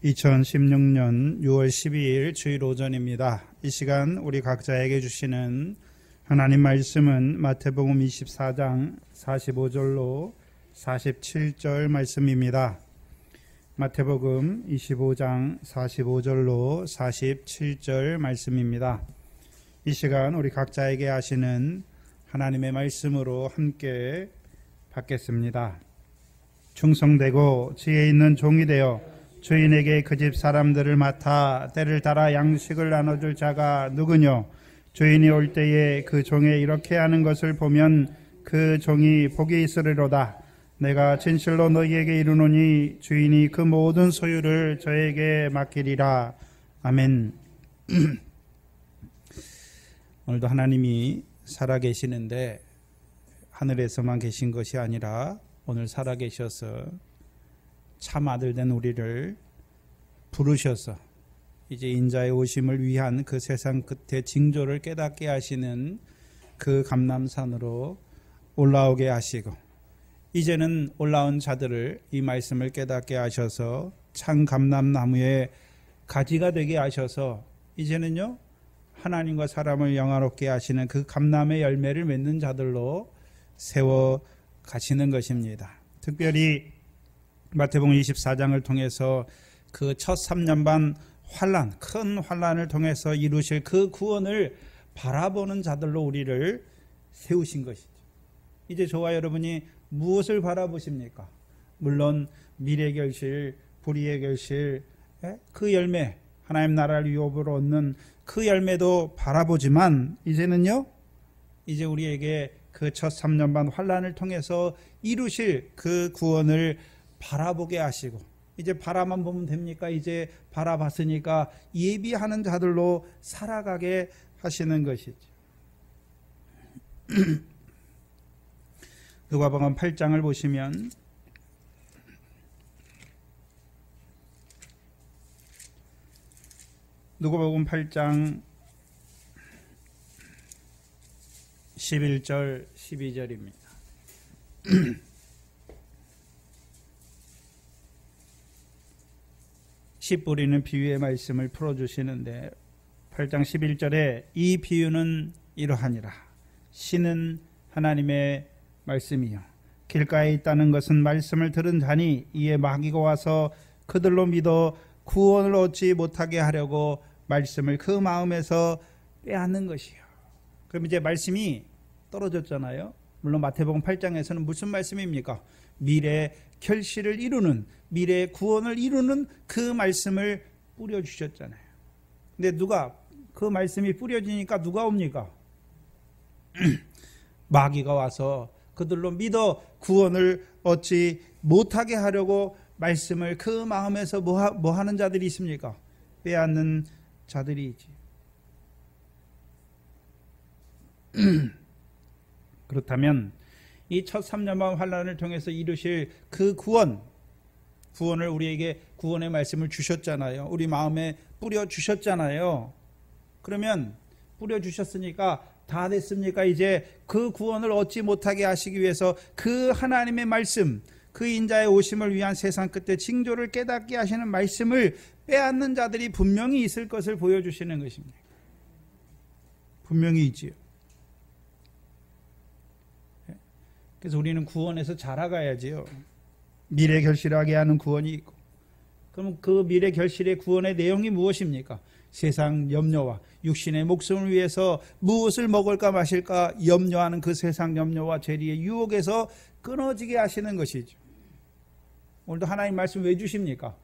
2016년 6월 12일 주일 오전입니다. 이 시간 우리 각자에게 주시는 하나님 말씀은 마태복음 24장 45절로 47절 말씀입니다. 마태복음 25장 45절로 47절 말씀입니다. 이 시간 우리 각자에게 하시는 하나님의 말씀으로 함께 받겠습니다. 충성되고 지혜 있는 종이 되어 주인에게 그 집 사람들을 맡아 때를 따라 양식을 나눠줄 자가 누구뇨? 주인이 올 때에 그 종의 이렇게 하는 것을 보면 그 종이 복이 있으리로다. 내가 진실로 너희에게 이르노니 주인이 그 모든 소유를 저에게 맡기리라. 아멘. 오늘도 하나님이 살아계시는데 하늘에서만 계신 것이 아니라 오늘 살아계셔서 참 아들 된 우리를 부르셔서 이제 인자의 오심을 위한 그 세상 끝에 징조를 깨닫게 하시는 그 감람산으로 올라오게 하시고 이제는 올라온 자들을 이 말씀을 깨닫게 하셔서 참 감람나무의 가지가 되게 하셔서 이제는요 하나님과 사람을 영화롭게 하시는 그 감람의 열매를 맺는 자들로 세워 가시는 것입니다. 특별히 마태복음 24장을 통해서 그 첫 3년 반 환난, 큰 환난을 통해서 이루실 그 구원을 바라보는 자들로 우리를 세우신 것이죠. 이제 저와 여러분이 무엇을 바라보십니까? 물론 미래 결실, 불의의 결실, 그 열매, 하나님 나라를 유업으로 얻는 그 열매도 바라보지만 이제는요, 이제 우리에게 그 첫 3년 반 환난을 통해서 이루실 그 구원을 바라보게 하시고 이제 바라만 보면 됩니까? 이제 바라봤으니까 예비하는 자들로 살아가게 하시는 것이죠. 누가복음 8장을 보시면 누가복음 8장 11절 12절입니다. 씨 뿌리는 비유의 말씀을 풀어주시는데 8장 11절에 이 비유는 이러하니라. 씨는 하나님의 말씀이요 길가에 있다는 것은 말씀을 들은 자니 이에 마귀가 와서 그들로 믿어 구원을 얻지 못하게 하려고 말씀을 그 마음에서 빼앗는 것이요. 그럼 이제 말씀이 떨어졌잖아요. 물론 마태복음 8장에서는 무슨 말씀입니까? 미래 결실을 이루는, 미래 구원을 이루는 그 말씀을 뿌려주셨잖아요. 근데 누가 그 말씀이 뿌려지니까 누가 옵니까? 마귀가 와서 그들로 믿어 구원을 얻지 못하게 하려고 말씀을 그 마음에서 뭐 하는 자들이 있습니까? 빼앗는 자들이지. 그렇다면 이 첫 3년반 환난을 통해서 이루실 그 구원을 우리에게 구원의 말씀을 주셨잖아요. 우리 마음에 뿌려주셨잖아요. 그러면 뿌려주셨으니까 다 됐습니까? 이제 그 구원을 얻지 못하게 하시기 위해서 그 하나님의 말씀, 그 인자의 오심을 위한 세상 끝에 징조를 깨닫게 하시는 말씀을 빼앗는 자들이 분명히 있을 것을 보여주시는 것입니다. 분명히 있지요. 그래서 우리는 구원에서 자라가야지요. 미래 결실하게 하는 구원이 있고, 그럼 그 미래 결실의 구원의 내용이 무엇입니까? 세상 염려와 육신의 목숨을 위해서 무엇을 먹을까 마실까 염려하는 그 세상 염려와 죄리의 유혹에서 끊어지게 하시는 것이죠. 오늘도 하나님 말씀 왜 주십니까?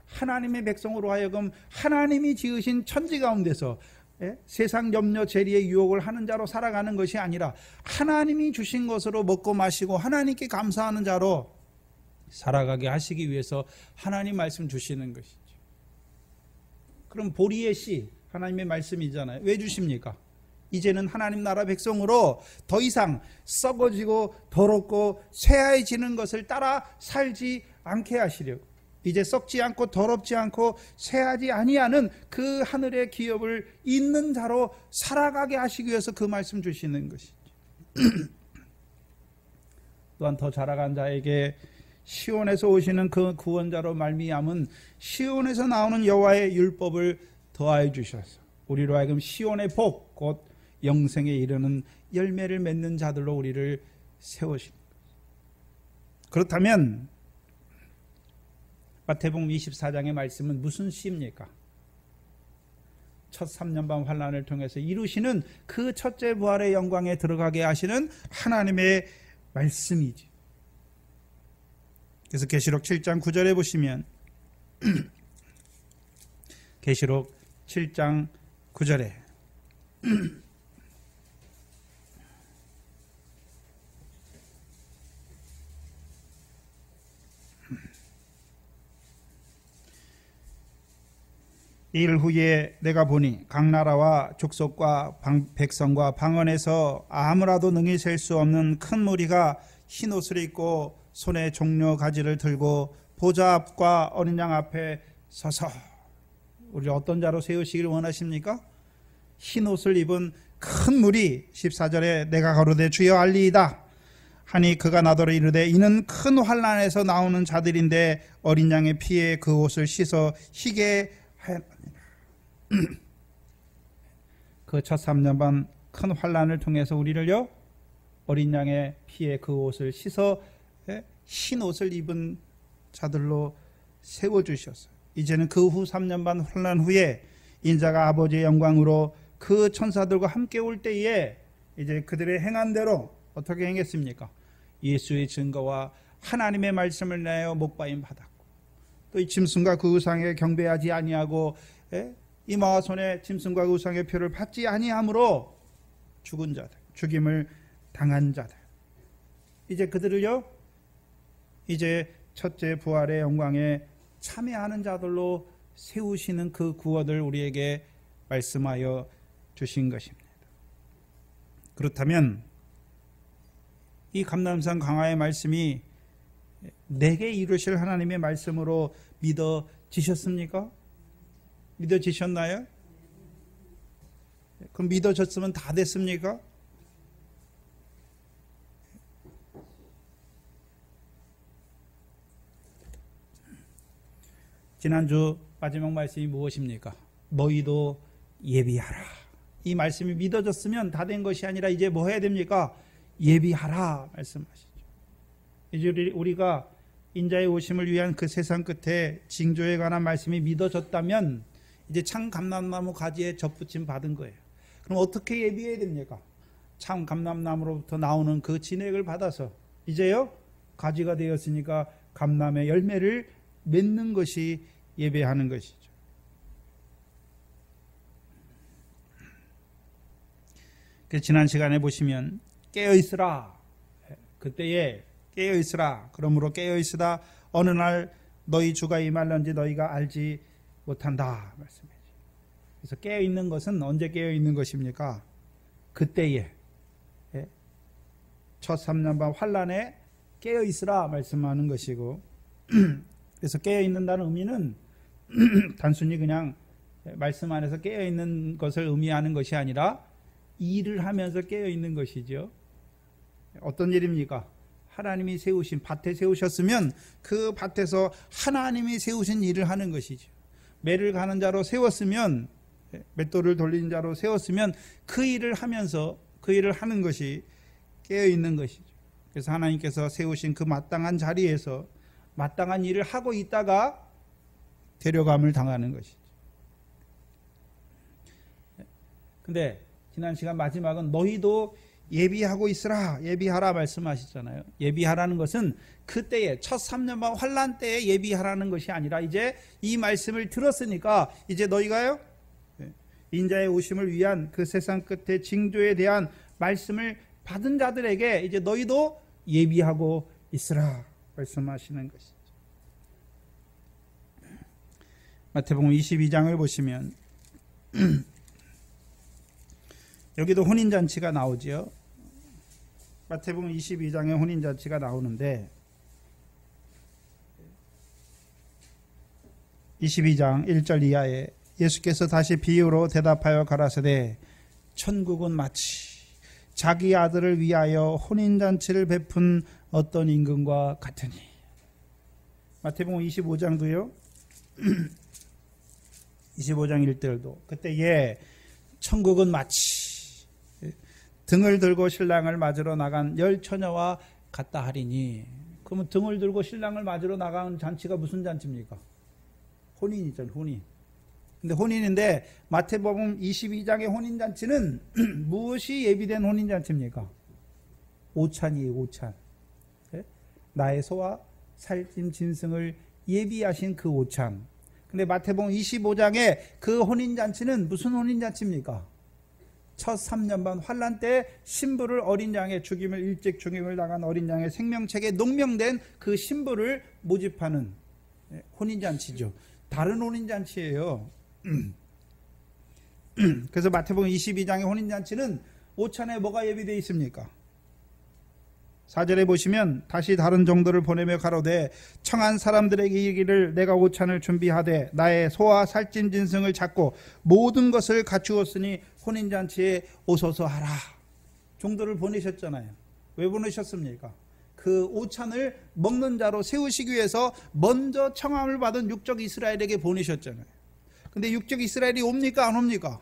하나님의 백성으로 하여금 하나님이 지으신 천지 가운데서 세상 염려 재리의 유혹을 하는 자로 살아가는 것이 아니라 하나님이 주신 것으로 먹고 마시고 하나님께 감사하는 자로 살아가게 하시기 위해서 하나님 말씀 주시는 것이죠. 그럼 보리의 씨 하나님의 말씀이잖아요. 왜 주십니까? 이제는 하나님 나라 백성으로 더 이상 썩어지고 더럽고 쇠하해지는 것을 따라 살지 않게 하시려고, 이제 썩지 않고 더럽지 않고 쇠하지 아니하는 그 하늘의 기업을 잇는 자로 살아가게 하시기 위해서 그 말씀 주시는 것이죠. 또한 더 자라간 자에게 시온에서 오시는 그 구원자로 말미암은 시온에서 나오는 여호와의 율법을 더하여 주셔서 우리로 하여금 시온의 복, 곧 영생에 이르는 열매를 맺는 자들로 우리를 세우신 것. 그렇다면 마태복음 24장의 말씀은 무슨 시입니까? 첫 3년반 환난을 통해서 이루시는 그 첫째 부활의 영광에 들어가게 하시는 하나님의 말씀이지. 그래서 계시록 7장 9절에 보시면 계시록 7장 9절에 일 후에 내가 보니 각 나라와 족속과 백성과 방언에서 아무라도 능히 셀 수 없는 큰 무리가 흰 옷을 입고 손에 종려 가지를 들고 보좌 앞과 어린 양 앞에 서서, 우리 어떤 자로 세우시기를 원하십니까? 흰 옷을 입은 큰 무리. 14절에 내가 가로되 주여 알리이다 하니 그가 나더러 이르되 이는 큰 환난에서 나오는 자들인데 어린 양의 피에 그 옷을 씻어 희게 하였느니라. 그 첫 3년반 큰 환난을 통해서 우리를요, 어린 양의 피에 그 옷을 씻어 흰 옷을 입은 자들로 세워주셨어요. 이제는 그 후 3년반 환난 후에 인자가 아버지의 영광으로 그 천사들과 함께 올 때에 이제 그들의 행한 대로 어떻게 행했습니까? 예수의 증거와 하나님의 말씀을 내어 목바임 받았고, 또 이 짐승과 그 우상에 경배하지 아니하고 이마와 손에 짐승과 그 우상의 표를 받지 아니함으로 죽은 자들, 죽임을 당한 자들, 이제 그들을요, 이제 첫째 부활의 영광에 참여하는 자들로 세우시는 그 구원을 우리에게 말씀하여 주신 것입니다. 그렇다면 이 감람산 강화의 말씀이 내게 이루실 하나님의 말씀으로 믿어지셨습니까? 믿어지셨나요? 그럼 믿어졌으면 다 됐습니까? 지난주 마지막 말씀이 무엇입니까? 너희도 예비하라. 이 말씀이 믿어졌으면 다 된 것이 아니라 이제 뭐 해야 됩니까? 예비하라 말씀하시죠. 이제 우리가 인자의 오심을 위한 그 세상 끝에 징조에 관한 말씀이 믿어졌다면 이제 참 감람나무 가지에 접붙임 받은 거예요. 그럼 어떻게 예비해야 됩니까? 참 감람나무로부터 나오는 그 진액을 받아서 이제요, 가지가 되었으니까 감람의 열매를 맺는 것이 예배하는 것이죠. 그래서 지난 시간에 보시면 깨어있으라, 그때에 깨어있으라, 그러므로 깨어있으라 어느 날 너희 주가 임할런지 너희가 알지 못한다 말씀이죠. 그래서 깨어있는 것은 언제 깨어있는 것입니까? 그때에, 첫 3년반 환난에 깨어있으라 말씀하는 것이고, 그래서 깨어있는다는 의미는 단순히 그냥 말씀 안에서 깨어있는 것을 의미하는 것이 아니라 일을 하면서 깨어있는 것이죠. 어떤 일입니까? 하나님이 세우신 밭에 세우셨으면 그 밭에서 하나님이 세우신 일을 하는 것이죠. 매를 가는 자로 세웠으면, 맷돌을 돌리는 자로 세웠으면 그 일을 하면서 그 일을 하는 것이 깨어있는 것이죠. 그래서 하나님께서 세우신 그 마땅한 자리에서 마땅한 일을 하고 있다가 데려감을 당하는 것이죠. 근데 지난 시간 마지막은 너희도 예비하고 있으라, 예비하라 말씀하시잖아요. 예비하라는 것은 그때에 첫 3년반 환난 때에 예비하라는 것이 아니라 이제 이 말씀을 들었으니까 이제 너희가요, 인자의 오심을 위한 그 세상 끝의 징조에 대한 말씀을 받은 자들에게 이제 너희도 예비하고 있으라 말씀하시는 것이죠. 마태복음 22장을 보시면 여기도 혼인잔치가 나오죠. 마태복음 22장에 혼인잔치가 나오는데 22장 1절 이하에 예수께서 다시 비유로 대답하여 가라사대 천국은 마치 자기 아들을 위하여 혼인잔치를 베푼 어떤 임금과 같으니, 마태복음 25장도요. 25장 1절도 그때 천국은 마치 등을 들고 신랑을 맞으러 나간 10처녀와 같다 하리니. 그러면 등을 들고 신랑을 맞으러 나가는 잔치가 무슨 잔치입니까? 혼인이잖아요. 혼인. 근데 혼인인데 마태복음 22장의 혼인잔치는 무엇이 예비된 혼인잔치입니까? 오찬이에요. 오찬. 나의 소와 살찐 짐승을 예비하신 그 오찬. 근데 마태복음 25장의 그 혼인잔치는 무슨 혼인잔치입니까? 첫 3년 반 환란 때 신부를 어린 양의 죽임을 일찍 죽임을 당한 어린 양의 생명책에 농명된 그 신부를 모집하는 혼인잔치죠. 다른 혼인잔치예요. 그래서 마태복음 22장의 혼인잔치는 오찬에 뭐가 예비되어 있습니까? 4절에 보시면 다시 다른 종들을 보내며 가로되 청한 사람들에게 이르기를 내가 오찬을 준비하되 나의 소와 살찐 짐승을 잡고 모든 것을 갖추었으니 혼인잔치에 오소서 하라. 종들을 보내셨잖아요. 왜 보내셨습니까? 그 오찬을 먹는 자로 세우시기 위해서 먼저 청함을 받은 육적 이스라엘에게 보내셨잖아요. 근데 육적 이스라엘이 옵니까 안 옵니까?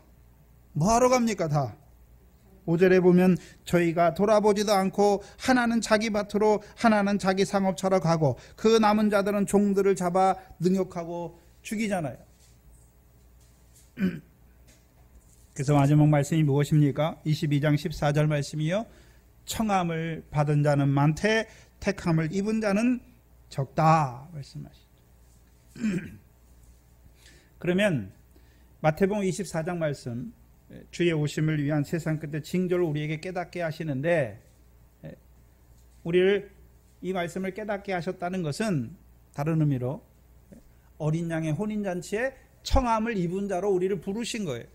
뭐하러 갑니까 다? 5절에 보면 저희가 돌아보지도 않고 하나는 자기 밭으로 하나는 자기 상업차로 가고 그 남은 자들은 종들을 잡아 능욕하고 죽이잖아요. 그래서 마지막 말씀이 무엇입니까? 22장 14절 말씀이요. 청함을 받은 자는 많되 택함을 입은 자는 적다 말씀하시죠. 그러면 마태복음 24장 말씀 주의 오심을 위한 세상 끝의 징조를 우리에게 깨닫게 하시는데 우리를 이 말씀을 깨닫게 하셨다는 것은 다른 의미로 어린 양의 혼인잔치에 청함을 입은 자로 우리를 부르신 거예요.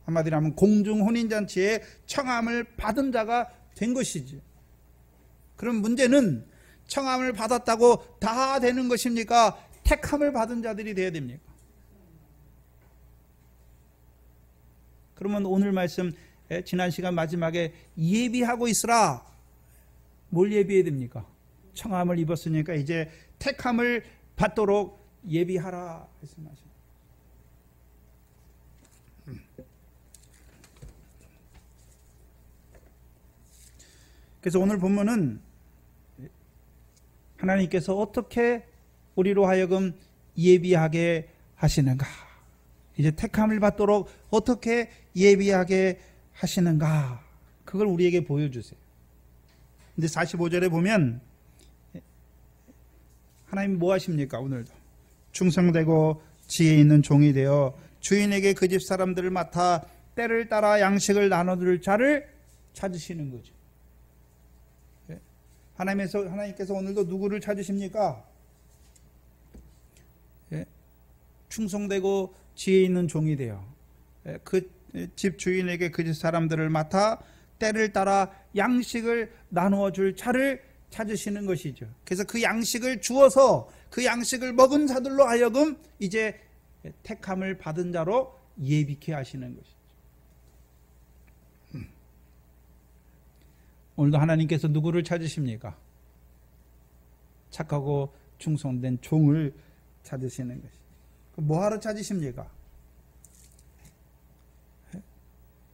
한마디로 하면 공중 혼인잔치에 청함을 받은 자가 된 것이지. 그럼 문제는 청함을 받았다고 다 되는 것입니까? 택함을 받은 자들이 되어야 됩니까? 그러면 오늘 말씀 지난 시간 마지막에 예비하고 있으라. 뭘 예비해야 됩니까? 청함을 입었으니까 이제 택함을 받도록 예비하라 말씀하십니다. 그래서 오늘 본문은 하나님께서 어떻게 우리로 하여금 예비하게 하시는가? 이제 택함을 받도록 어떻게 예비하게 하시는가? 그걸 우리에게 보여주세요. 근데 45절에 보면 하나님 뭐 하십니까? 오늘도 충성되고 지혜 있는 종이 되어 주인에게 그 집 사람들을 맡아 때를 따라 양식을 나눠줄 자를 찾으시는 거죠. 하나님께서 오늘도 누구를 찾으십니까? 충성되고 지혜 있는 종이 되어 그 집 주인에게 그 집 사람들을 맡아 때를 따라 양식을 나누어 줄 자를 찾으시는 것이죠. 그래서 그 양식을 주어서 그 양식을 먹은 자들로 하여금 이제 택함을 받은 자로 예비케 하시는 것이죠. 오늘도 하나님께서 누구를 찾으십니까? 착하고 충성된 종을 찾으시는 것이죠. 뭐하러 찾으십니까?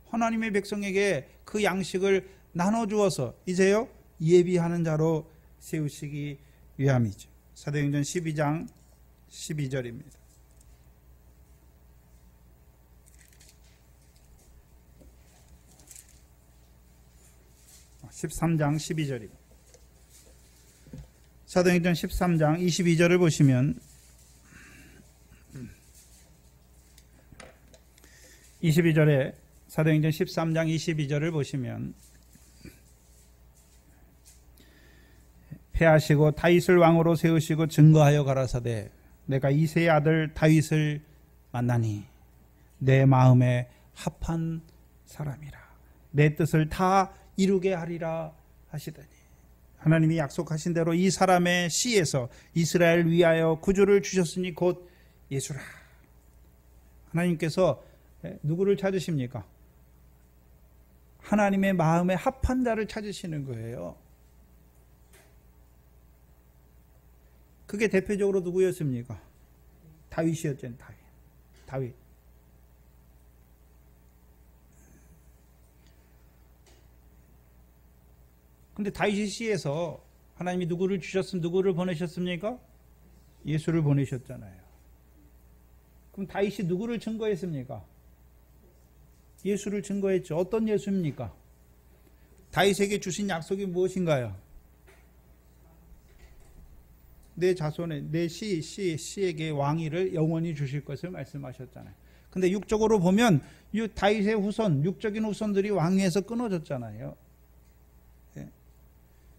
하나님의 백성에게 그 양식을 나눠주어서 이제요 예비하는 자로 세우시기 위함이죠. 사도행전 12장 12절입니다. 13장 12절입니다. 사도행전 13장 22절을 보시면 22절에 사도행전 13장 22절을 보시면 패하시고 다윗을 왕으로 세우시고 증거하여 가라사대 내가 이새의 아들 다윗을 만나니 내 마음에 합한 사람이라 내 뜻을 다 이루게 하리라 하시더니 하나님이 약속하신 대로 이 사람의 씨에서 이스라엘 위하여 구주를 주셨으니 곧 예수라. 하나님께서 누구를 찾으십니까? 하나님의 마음에 합한 자를 찾으시는 거예요. 그게 대표적으로 누구였습니까? 다윗이었잖아요. 다윗. 근데 다윗의 시에서 하나님이 누구를 누구를 보내셨습니까? 예수를 보내셨잖아요. 그럼 다윗이 누구를 증거했습니까? 예수를 증거했죠. 어떤 예수입니까? 다윗에게 주신 약속이 무엇인가요? 내 자손의 내 씨에게 왕위를 영원히 주실 것을 말씀하셨잖아요. 근데 육적으로 보면 다윗의 후손, 육적인 후손들이 왕위에서 끊어졌잖아요. 예.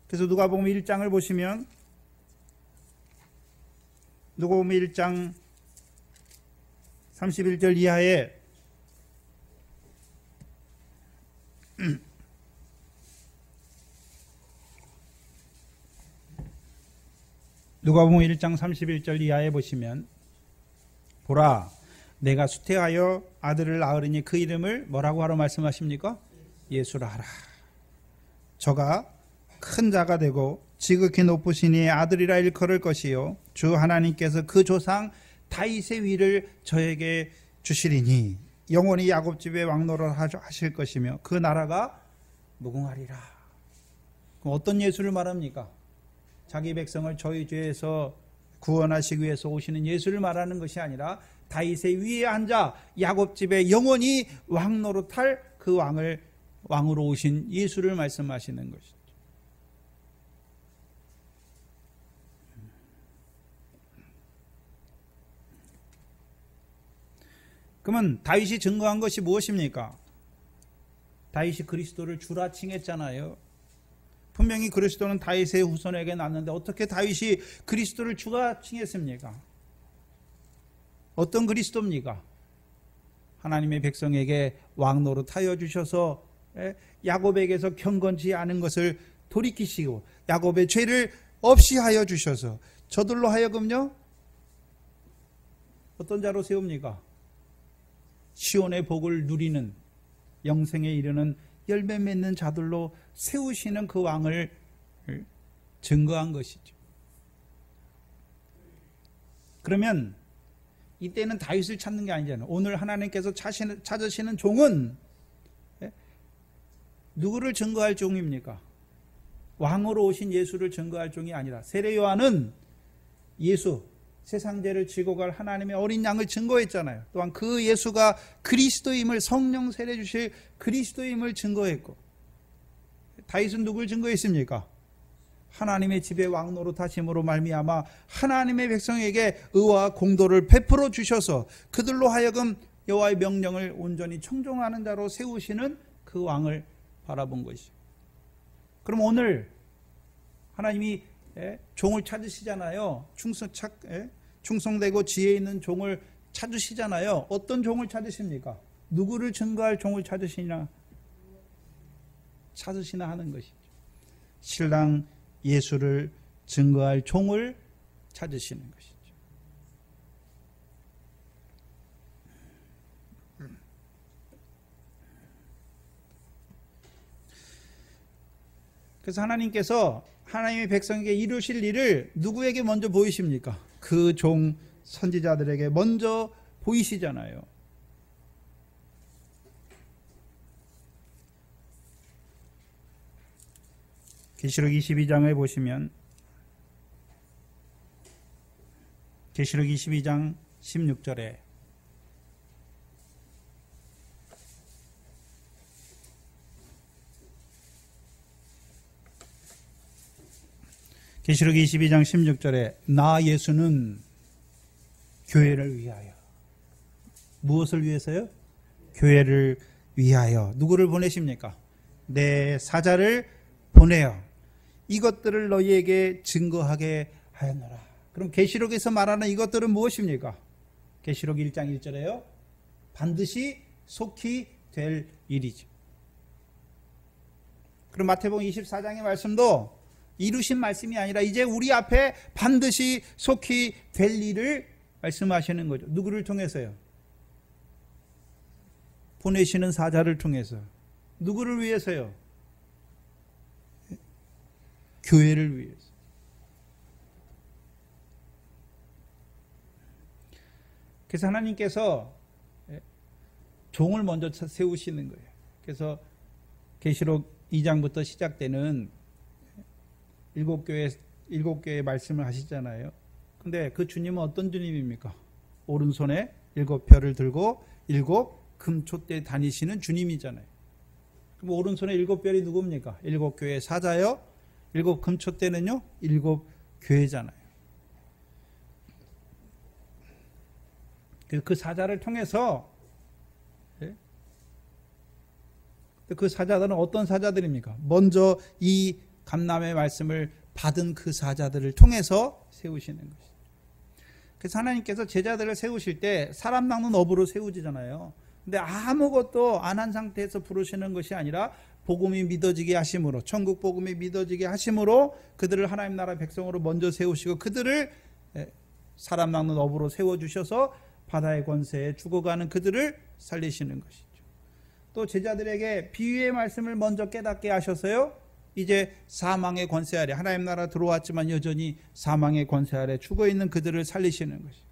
그래서 누가복음 1장을 보시면 누가복음 1장 31절 이하에 누가복음 1장 31절 이하에 보시면 보라 내가 수태하여 아들을 낳으리니 그 이름을 뭐라고 하러 말씀하십니까? 예수라 하라. 저가 큰 자가 되고 지극히 높으시니 아들이라 일컬을 것이요 주 하나님께서 그 조상 다윗의 위를 저에게 주시리니 영원히 야곱 집의 왕노릇 하실 것이며 그 나라가 무궁하리라. 그럼 어떤 예수를 말합니까? 자기 백성을 저희 죄에서 구원하시기 위해서 오시는 예수를 말하는 것이 아니라 다윗의 위에 앉아 야곱 집에 영원히 왕노릇할 그 왕으로 오신 예수를 말씀하시는 것이죠. 그러면 다윗이 증거한 것이 무엇입니까? 다윗이 그리스도를 주라 칭했잖아요. 분명히 그리스도는 다윗의 후손에게 났는데 어떻게 다윗이 그리스도를 주라 칭했습니까? 어떤 그리스도입니까? 하나님의 백성에게 왕노릇하여 주셔서 야곱에게서 경건치 않은 것을 돌이키시고 야곱의 죄를 없이 하여 주셔서 저들로 하여금요 어떤 자로 세웁니까? 시온의 복을 누리는 영생에 이르는 열매 맺는 자들로 세우시는 그 왕을 증거한 것이죠. 그러면 이때는 다윗을 찾는 게 아니잖아요. 오늘 하나님께서 찾으시는 종은 누구를 증거할 종입니까? 왕으로 오신 예수를 증거할 종이 아니라 세례 요한은 예수 세상 죄를 지고 갈 하나님의 어린 양을 증거했잖아요. 또한 그 예수가 그리스도임을 성령 세례 주실 그리스도임을 증거했고 다윗은 누굴 증거했습니까? 하나님의 집에 왕노릇 하심으로 말미암아 하나님의 백성에게 의와 공도를 베풀어 주셔서 그들로 하여금 여호와의 명령을 온전히 청종하는 자로 세우시는 그 왕을 바라본 것이죠. 그럼 오늘 하나님이 종을 찾으시잖아요. 충성되고 지혜 있는 종을 찾으시잖아요. 어떤 종을 찾으십니까? 누구를 증거할 종을 찾으시나 하는 것이죠. 신랑 예수를 증거할 종을 찾으시는 것이죠. 그래서 하나님께서 하나님의 백성에게 이루실 일을 누구에게 먼저 보이십니까? 그 종 선지자들에게 먼저 보이시잖아요. 계시록 22장을 보시면 계시록 22장 16절에 계시록 22장 16절에 나 예수는 교회를 위하여 무엇을 위해서요? 교회를 위하여 누구를 보내십니까? 내 사자를 보내어 이것들을 너희에게 증거하게 하였노라. 그럼 계시록에서 말하는 이것들은 무엇입니까? 계시록 1장 1절에요. 반드시 속히 될 일이죠. 그럼 마태복음 24장의 말씀도 이루신 말씀이 아니라 이제 우리 앞에 반드시 속히 될 일을 말씀하시는 거죠. 누구를 통해서요? 보내시는 사자를 통해서. 누구를 위해서요? 교회를 위해서. 그래서 하나님께서 종을 먼저 세우시는 거예요. 그래서 계시록 2장부터 시작되는 일곱 교회의 말씀을 하시잖아요. 근데 그 주님은 어떤 주님입니까? 오른손에 7별을 들고 7 금촛대 다니시는 주님이잖아요. 그럼 오른손에 7별이 누굽니까? 7교회 사자요. 7 금촛대는요? 7 교회잖아요. 그 사자를 통해서 그 사자들은 어떤 사자들입니까? 먼저 이 감람의 말씀을 받은 그 사자들을 통해서 세우시는 것이죠. 그래서 하나님께서 제자들을 세우실 때 사람 낚는 업으로 세우지잖아요. 근데 아무것도 안 한 상태에서 부르시는 것이 아니라 복음이 믿어지게 하심으로, 천국 복음이 믿어지게 하심으로 그들을 하나님 나라 백성으로 먼저 세우시고 그들을 사람 낚는 업으로 세워주셔서 바다의 권세에 죽어가는 그들을 살리시는 것이죠. 또 제자들에게 비유의 말씀을 먼저 깨닫게 하셔서요, 이제 사망의 권세 아래, 하나님 나라 들어왔지만 여전히 사망의 권세 아래 죽어있는 그들을 살리시는 것이죠.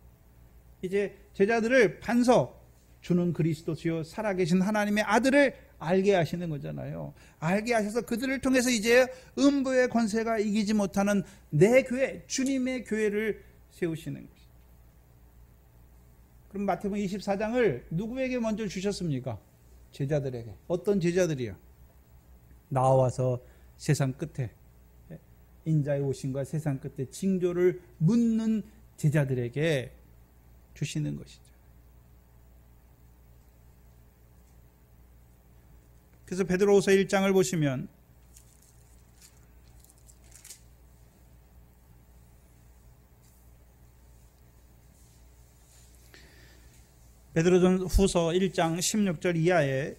이제 제자들을 반석, 주는 그리스도시요 살아계신 하나님의 아들을 알게 하시는 거잖아요. 알게 하셔서 그들을 통해서 이제 음부의 권세가 이기지 못하는 내 교회, 주님의 교회를 세우시는 것이죠. 그럼 마태복음 24장을 누구에게 먼저 주셨습니까? 제자들에게. 어떤 제자들이요? 나와서 세상 끝에, 인자의 오심과 세상 끝에 징조를 묻는 제자들에게 주시는 것이죠. 그래서 베드로후서 1장을 보시면 베드로전후서 1장 16절 이하에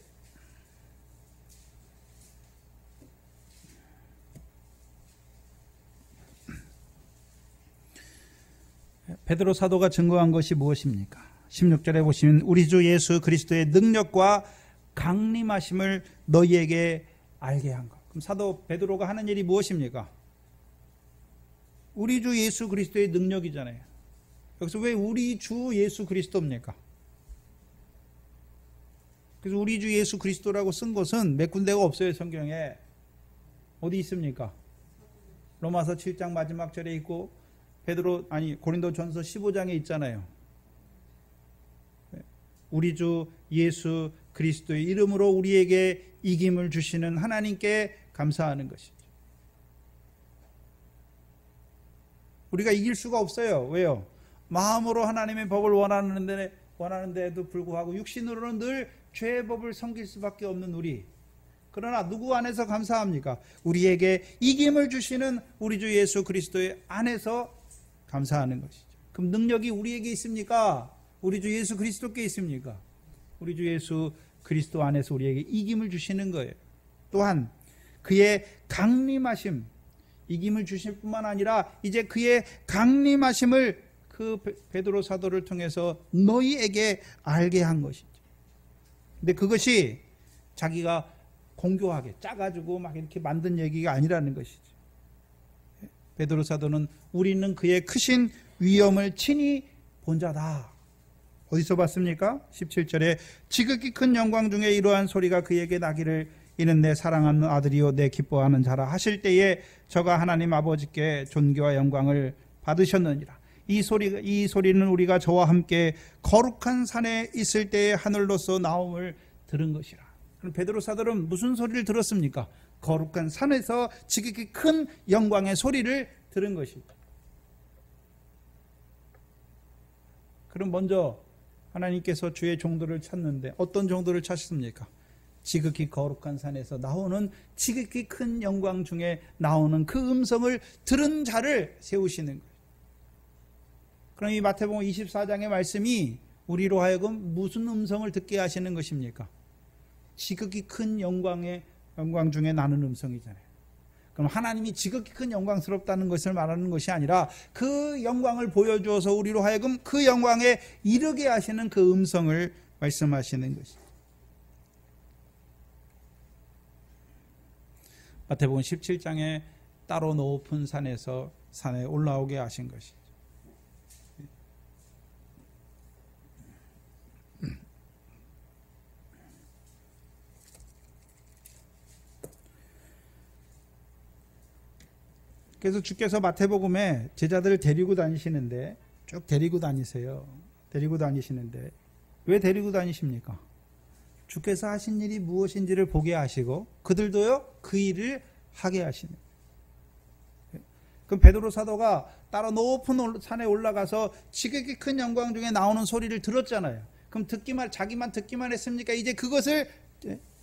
베드로 사도가 증거한 것이 무엇입니까? 16절에 보시면 우리 주 예수 그리스도의 능력과 강림하심을 너희에게 알게 한 것. 그럼 사도 베드로가 하는 일이 무엇입니까? 우리 주 예수 그리스도의 능력이잖아요. 여기서 왜 우리 주 예수 그리스도입니까? 그래서 우리 주 예수 그리스도라고 쓴 것은 몇 군데가 없어요. 성경에. 어디 있습니까? 로마서 7장 마지막 절에 있고 고린도전서 15장에 있잖아요. 우리 주 예수 그리스도의 이름으로 우리에게 이김을 주시는 하나님께 감사하는 것이죠. 우리가 이길 수가 없어요. 왜요? 마음으로 하나님의 법을 원하는데도 불구하고 육신으로는 늘 죄의 법을 섬길 수밖에 없는 우리. 그러나 누구 안에서 감사합니까? 우리에게 이김을 주시는 우리 주 예수 그리스도의 안에서 감사하는 것이죠. 그럼 능력이 우리에게 있습니까? 우리 주 예수 그리스도께 있습니까? 우리 주 예수 그리스도 안에서 우리에게 이김을 주시는 거예요. 또한 그의 강림하심, 이김을 주실 뿐만 아니라 이제 그의 강림하심을 그 베드로 사도를 통해서 너희에게 알게 한 것이죠. 근데 그것이 자기가 공교하게 짜가지고 막 이렇게 만든 얘기가 아니라는 것이죠. 베드로 사도는 우리는 그의 크신 위엄을 친히 본 자다. 어디서 봤습니까? 17절에 지극히 큰 영광 중에 이러한 소리가 그에게 나기를 이는 내 사랑하는 아들이요 내 기뻐하는 자라 하실 때에 저가 하나님 아버지께 존귀와 영광을 받으셨느니라. 이 소리는 우리가 저와 함께 거룩한 산에 있을 때에 하늘로서 나옴을 들은 것이라. 그럼 베드로 사도는 무슨 소리를 들었습니까? 거룩한 산에서 지극히 큰 영광의 소리를 들은 것입니다. 그럼 먼저 하나님께서 주의 종도를 찾는데 어떤 종도를 찾습니까? 지극히 거룩한 산에서 나오는 지극히 큰 영광 중에 나오는 그 음성을 들은 자를 세우시는 거예요. 그럼 이 마태복음 24장의 말씀이 우리로 하여금 무슨 음성을 듣게 하시는 것입니까? 지극히 큰 영광 중에 나는 음성이잖아요. 그럼 하나님이 지극히 큰 영광스럽다는 것을 말하는 것이 아니라 그 영광을 보여주어서 우리로 하여금 그 영광에 이르게 하시는 그 음성을 말씀하시는 것입니다. 마태복음 17장에 따로 높은 산에 올라오게 하신 것이죠. 그래서 주께서 마태복음에 제자들을 데리고 다니시는데 쭉 데리고 다니세요. 데리고 다니시는데 왜 데리고 다니십니까? 주께서 하신 일이 무엇인지를 보게 하시고 그들도요 그 일을 하게 하시는. 그럼 베드로 사도가 따로 높은 산에 올라가서 지극히 큰 영광 중에 나오는 소리를 들었잖아요. 그럼 자기만 듣기만 했습니까? 이제 그것을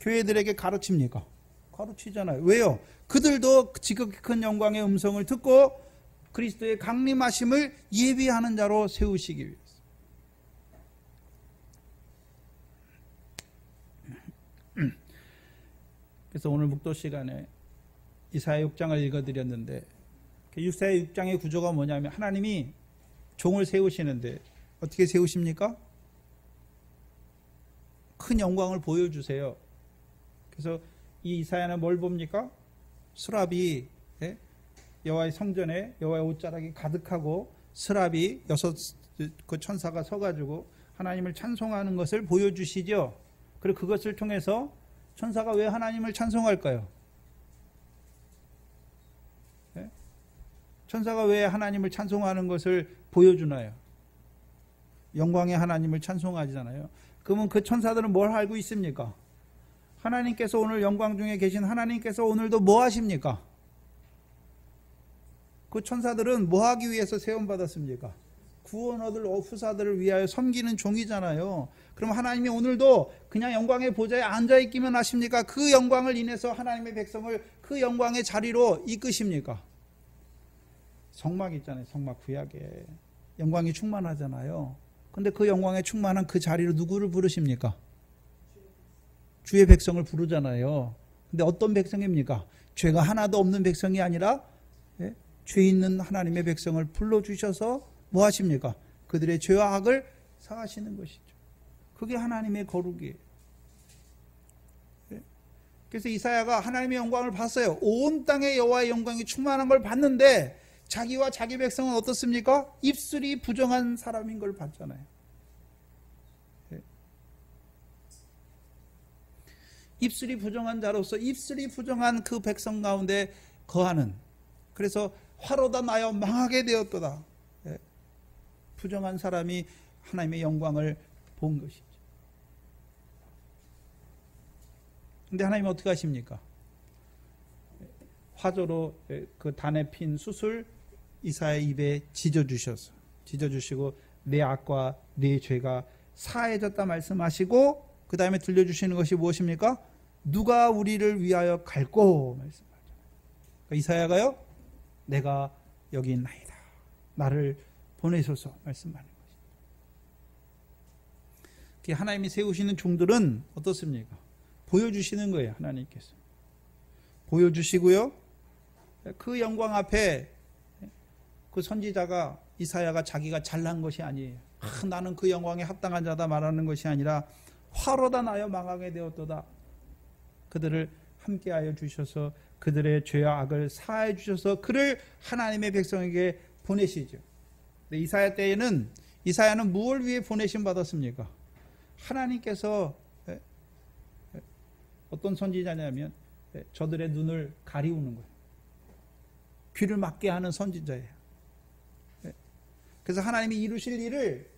교회들에게 가르칩니까? 가르치잖아요. 왜요? 그들도 지극히 큰 영광의 음성을 듣고 그리스도의 강림하심을 예비하는 자로 세우시기 위해서. 그래서 오늘 묵도 시간에 이사야 6장을 읽어드렸는데 이사야 6장의 구조가 뭐냐면 하나님이 종을 세우시는데 어떻게 세우십니까? 큰 영광을 보여주세요. 그래서 이 이사야는 뭘 봅니까? 수라비, 여호와의 성전에 여호와의 옷자락이 가득하고 수라비 6 천사가 서가지고 하나님을 찬송하는 것을 보여주시죠. 그리고 그것을 통해서 천사가 왜 하나님을 찬송할까요? 천사가 왜 하나님을 찬송하는 것을 보여주나요? 영광의 하나님을 찬송하잖아요. 그러면 그 천사들은 뭘 알고 있습니까? 하나님께서 오늘 영광 중에 계신 하나님께서 오늘도 뭐 하십니까? 그 천사들은 뭐 하기 위해서 세움받았습니까? 구원 얻을 후사들을 위하여 섬기는 종이잖아요. 그럼 하나님이 오늘도 그냥 영광의 보좌에 앉아있기만 하십니까? 그 영광을 인해서 하나님의 백성을 그 영광의 자리로 이끄십니까? 성막 있잖아요. 성막 구약에 영광이 충만하잖아요. 근데 그 영광에 충만한 그 자리로 누구를 부르십니까? 주의 백성을 부르잖아요. 근데 어떤 백성입니까? 죄가 하나도 없는 백성이 아니라 죄 있는 하나님의 백성을 불러주셔서 뭐 하십니까? 그들의 죄와 악을 사하시는 것이죠. 그게 하나님의 거룩이에요. 그래서 이사야가 하나님의 영광을 봤어요. 온 땅에 여호와의 영광이 충만한 걸 봤는데 자기와 자기 백성은 어떻습니까? 입술이 부정한 사람인 걸 봤잖아요. 입술이 부정한 자로서 입술이 부정한 그 백성 가운데 거하는, 그래서 화로다 나여 망하게 되었도다. 부정한 사람이 하나님의 영광을 본 것이죠. 근데 하나님은 어떻게 하십니까? 화조로 그 단에 핀 숯을 이사야의 입에 지져주시고 내 악과 내 죄가 사해졌다 말씀하시고 그 다음에 들려주시는 것이 무엇입니까? 누가 우리를 위하여 갈꼬 말씀하죠. 그러니까 이사야가요, 내가 여기 있나이다, 나를 보내소서 말씀하는 것입니다. 하나님이 세우시는 종들은 어떻습니까? 보여주시는 거예요. 하나님께서 보여주시고요, 그 영광 앞에 그 선지자가 이사야가 자기가 잘난 것이 아니에요. 나는 그 영광에 합당한 자다 말하는 것이 아니라 화로다 나여 망하게 되었도다. 그들을 함께하여 주셔서 그들의 죄와 악을 사해 주셔서 그를 하나님의 백성에게 보내시죠. 근데 이사야 때에는 이사야는 무엇을 위해 보내심 받았습니까? 하나님께서 어떤 선지자냐면 저들의 눈을 가리우는 거예요. 귀를 막게 하는 선지자예요. 그래서 하나님이 이루실 일을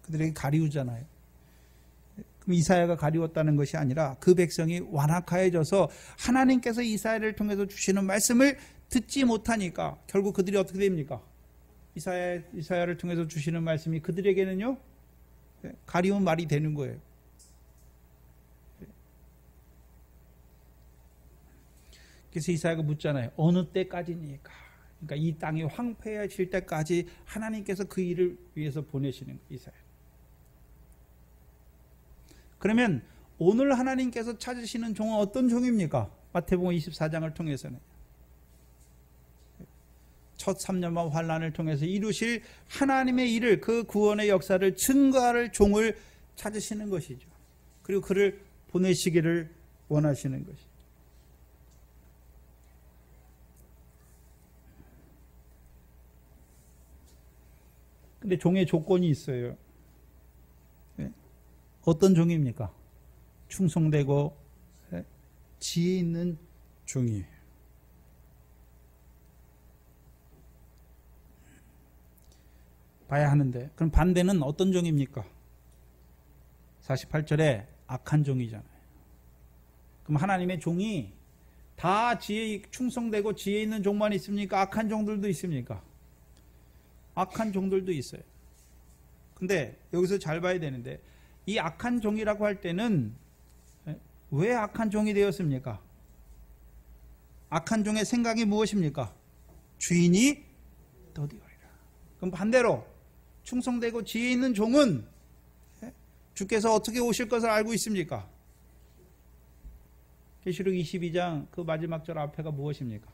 그들에게 가리우잖아요. 그럼 이사야가 가리웠다는 것이 아니라 그 백성이 완악하여져서 하나님께서 이사야를 통해서 주시는 말씀을 듣지 못하니까 결국 그들이 어떻게 됩니까? 이사야를 통해서 주시는 말씀이 그들에게는요, 가리운 말이 되는 거예요. 그래서 이사야가 묻잖아요. 어느 때까지니까? 그러니까 이 땅이 황폐해질 때까지 하나님께서 그 일을 위해서 보내시는 거예요. 이사야. 그러면 오늘 하나님께서 찾으시는 종은 어떤 종입니까? 마태복음 24장을 통해서는 첫 3년만 환난을 통해서 이루실 하나님의 일을, 그 구원의 역사를 증거할 종을 찾으시는 것이죠. 그리고 그를 보내시기를 원하시는 것이죠. 근데 종의 조건이 있어요. 어떤 종입니까? 충성되고 지혜 있는 종이에요. 봐야 하는데, 그럼 반대는 어떤 종입니까? 48절에 악한 종이잖아요. 그럼 하나님의 종이 다 지혜에 충성되고 지혜 있는 종만 있습니까? 악한 종들도 있습니까? 악한 종들도 있어요. 근데 여기서 잘 봐야 되는데, 이 악한 종이라고 할 때는 왜 악한 종이 되었습니까? 악한 종의 생각이 무엇입니까? 주인이 떠디오리라. 그럼 반대로 충성되고 지혜 있는 종은 주께서 어떻게 오실 것을 알고 있습니까? 계시록 22장 그 마지막 절 앞에가 무엇입니까?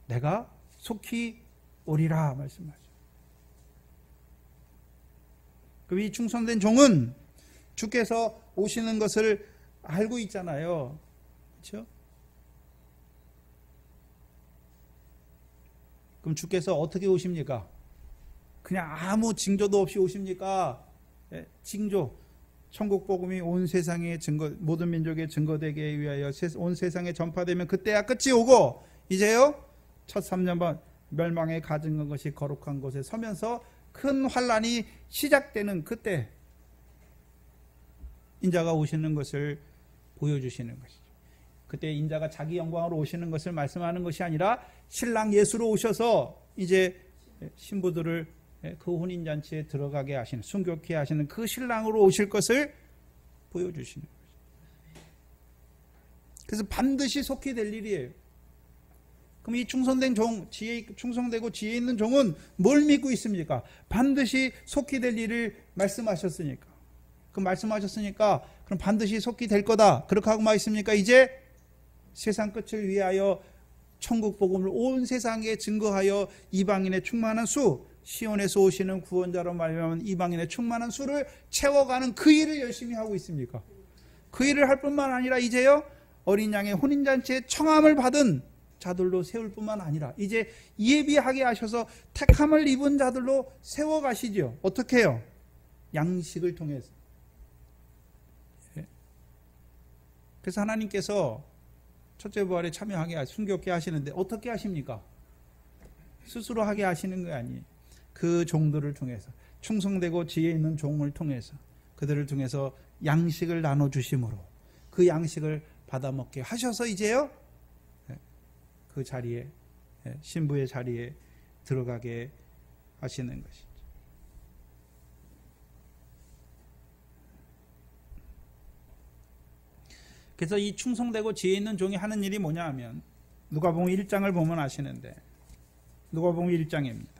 내가 속히 오리라 말씀하죠. 그럼 이 충성된 종은 주께서 오시는 것을 알고 있잖아요. 그렇죠? 그럼 주께서 어떻게 오십니까? 그냥 아무 징조도 없이 오십니까? 징조, 천국 복음이 온 세상에 증거, 모든 민족에 증거되게 위하여 온 세상에 전파되면 그때야 끝이 오고, 이제요 첫 3년반 멸망에 가증한 것이 거룩한 곳에 서면서 큰 환란이 시작되는 그때 인자가 오시는 것을 보여주시는 것이죠. 그때 인자가 자기 영광으로 오시는 것을 말씀하는 것이 아니라 신랑 예수로 오셔서 이제 신부들을 그 혼인잔치에 들어가게 하시는, 순교케 하시는 그 신랑으로 오실 것을 보여주시는 거죠. 그래서 반드시 속히 될 일이에요. 그럼 이 충성된 종, 충성되고 지혜 있는 종은 뭘 믿고 있습니까? 반드시 속히 될 일을 말씀하셨으니까. 그 말씀하셨으니까 그럼 반드시 속히 될 거다. 그렇게 하고 있습니까? 이제 세상 끝을 위하여 천국 복음을 온 세상에 증거하여 이방인의 충만한 수, 시온에서 오시는 구원자로 말미암은 이방인의 충만한 수를 채워가는 그 일을 열심히 하고 있습니까? 그 일을 할 뿐만 아니라 이제요 어린 양의 혼인잔치에 청함을 받은 자들로 세울 뿐만 아니라 이제 예비하게 하셔서 택함을 입은 자들로 세워가시죠. 어떻게 해요? 양식을 통해서. 그래서 하나님께서 첫째 부활에 참여하게 순교케 하시는데 어떻게 하십니까? 스스로 하게 하시는 거 아니에요. 그 종들을 통해서, 충성되고 지혜 있는 종을 통해서, 그들을 통해서 양식을 나눠주심으로 그 양식을 받아먹게 하셔서 이제요 그 자리에, 신부의 자리에 들어가게 하시는 것이죠. 그래서 이 충성되고 지혜 있는 종이 하는 일이 뭐냐 하면 누가복음 1장을 보면 아시는데, 누가복음 1장입니다.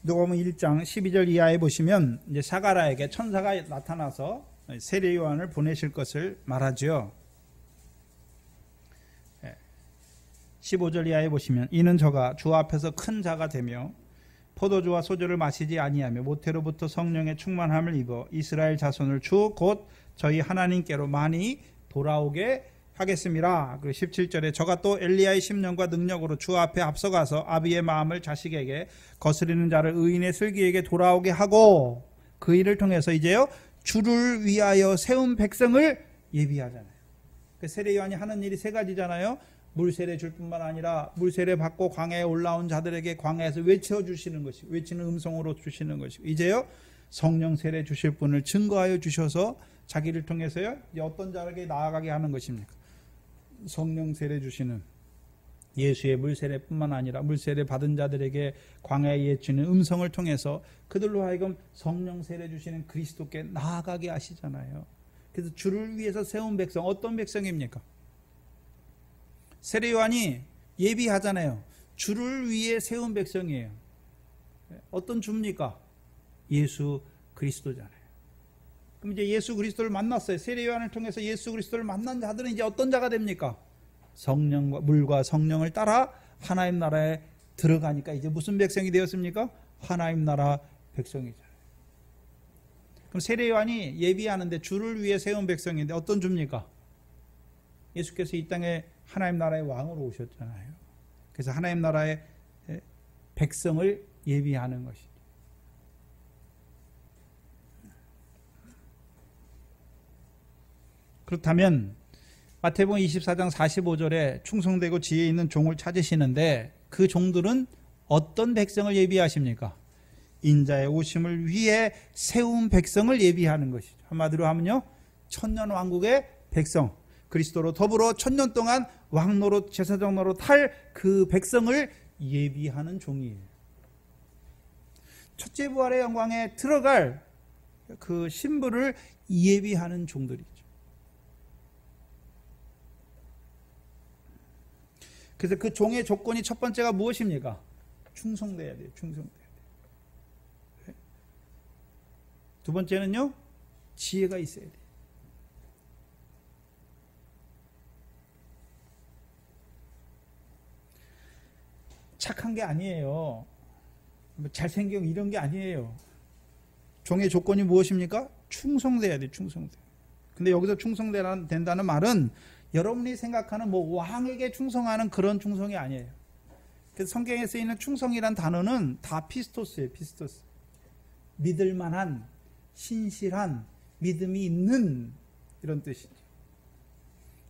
누가복음 1장 12절 이하에 보시면 이제 사가랴에게 천사가 나타나서 세례 요한을 보내실 것을 말하죠. 15절 이하에 보시면 이는 저가 주 앞에서 큰 자가 되며 포도주와 소주를 마시지 아니하며 모태로부터 성령의 충만함을 입어 이스라엘 자손을 주 곧 저희 하나님께로 많이 돌아오게 하겠습니다. 그리고 17절에 저가 또 엘리야의 심령과 능력으로 주 앞에 앞서가서 아비의 마음을 자식에게 거스리는 자를 의인의 슬기에게 돌아오게 하고 그 일을 통해서 이제요 주를 위하여 세운 백성을 예비하잖아요. 그 세례 요한이 하는 일이 세 가지잖아요. 물세례 줄 뿐만 아니라 물세례 받고 광야에 올라온 자들에게 광야에서 외쳐주시는 것이고, 외치는 음성으로 주시는 것이고, 이제요 성령 세례 주실 분을 증거하여 주셔서 자기를 통해서요 이제 어떤 자에게 나아가게 하는 것입니까? 성령 세례 주시는 예수의 물세례뿐만 아니라 물세례 받은 자들에게 광야에 외치는 음성을 통해서 그들로 하여금 성령 세례 주시는 그리스도께 나아가게 하시잖아요. 그래서 주를 위해서 세운 백성, 어떤 백성입니까? 세례 요한이 예비하잖아요. 주를 위해 세운 백성이에요. 어떤 주입니까? 예수 그리스도잖아요. 그럼 이제 예수 그리스도를 만났어요. 세례 요한을 통해서 예수 그리스도를 만난 자들은 이제 어떤 자가 됩니까? 성령과 물과 성령을 따라 하나님 나라에 들어가니까 이제 무슨 백성이 되었습니까? 하나님 나라 백성이잖아요. 그럼 세례 요한이 예비하는데 주를 위해 세운 백성인데 어떤 주입니까? 예수께서 이 땅에 하나님 나라의 왕으로 오셨잖아요. 그래서 하나님 나라의 백성을 예비하는 것이죠. 그렇다면 마태복음 24장 45절에 충성되고 지혜 있는 종을 찾으시는데 그 종들은 어떤 백성을 예비하십니까? 인자의 오심을 위해 세운 백성을 예비하는 것이죠. 한마디로 하면요, 천년왕국의 백성, 그리스도로 더불어 천년 동안 왕노릇 제사장 노릇 할 그 백성을 예비하는 종이에요. 첫째 부활의 영광에 들어갈 그 신부를 예비하는 종들이죠. 그래서 그 종의 조건이 첫 번째가 무엇입니까? 충성돼야 돼요. 충성돼야 돼요. 두 번째는요, 지혜가 있어야 돼요. 착한 게 아니에요. 잘생기고 이런 게 아니에요. 종의 조건이 무엇입니까? 충성돼야 돼요. 충성돼. 근데 여기서 충성된다는 말은 여러분이 생각하는 뭐 왕에게 충성하는 그런 충성이 아니에요. 그래서 성경에 쓰이는 충성이란 단어는 다 피스토스예요. 피스토스. 믿을 만한, 신실한, 믿음이 있는 이런 뜻이죠.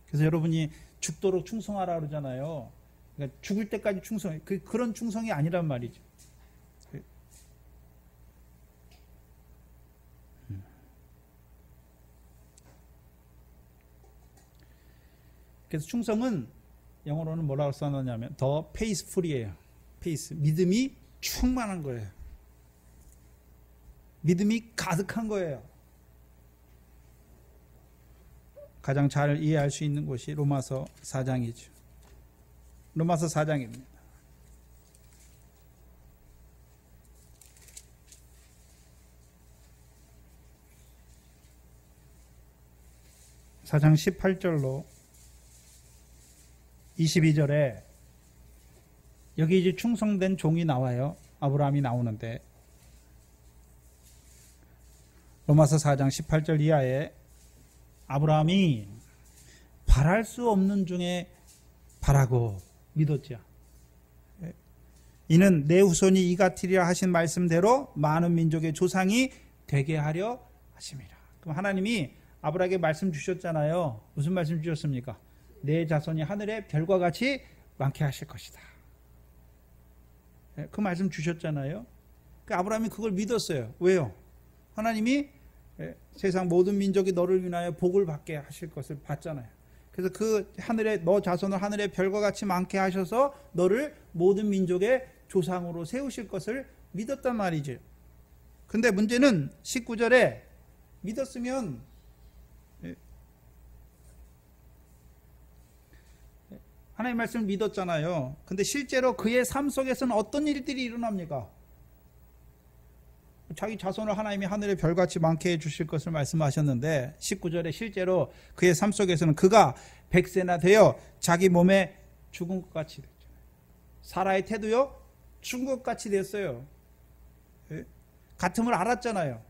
그래서 여러분이 죽도록 충성하라 그러잖아요. 그러니까 죽을 때까지 충성해. 그런 충성이 아니란 말이죠. 그래서 충성은 영어로는 뭐라고 써놨냐면 더 페이스풀이에요. 페이스. 믿음이 충만한 거예요. 믿음이 가득한 거예요. 가장 잘 이해할 수 있는 곳이 로마서 4장이죠. 로마서 4장입니다. (4장) 18절로 22절에 여기 이제 충성된 종이 나와요. 아브라함이 나오는데 로마서 4장 18절 이하에 아브라함이 바랄 수 없는 중에 바라고 믿었죠. 이는 내 후손이 이같으리라 하신 말씀대로 많은 민족의 조상이 되게 하려 하심이라. 그럼 하나님이 아브라함에게 말씀 주셨잖아요. 무슨 말씀 주셨습니까? 내 자손이 하늘의 별과 같이 많게 하실 것이다. 그 말씀 주셨잖아요. 아브라함이 그걸 믿었어요. 왜요? 하나님이 세상 모든 민족이 너를 위하여 복을 받게 하실 것을 봤잖아요. 그래서 그 하늘의 너 자손을 하늘의 별과 같이 많게 하셔서 너를 모든 민족의 조상으로 세우실 것을 믿었단 말이죠. 근데 문제는 19절에 믿었으면 하나님의 말씀을 믿었잖아요. 근데 실제로 그의 삶 속에서는 어떤 일들이 일어납니까? 자기 자손을 하나님이 하늘의 별같이 많게 해주실 것을 말씀하셨는데 19절에 실제로 그의 삶 속에서는 그가 100세나 되어 자기 몸에 죽은 것 같이 됐잖아요. 사라의 태도요, 죽은 것 같이 됐어요. 같음을 알았잖아요.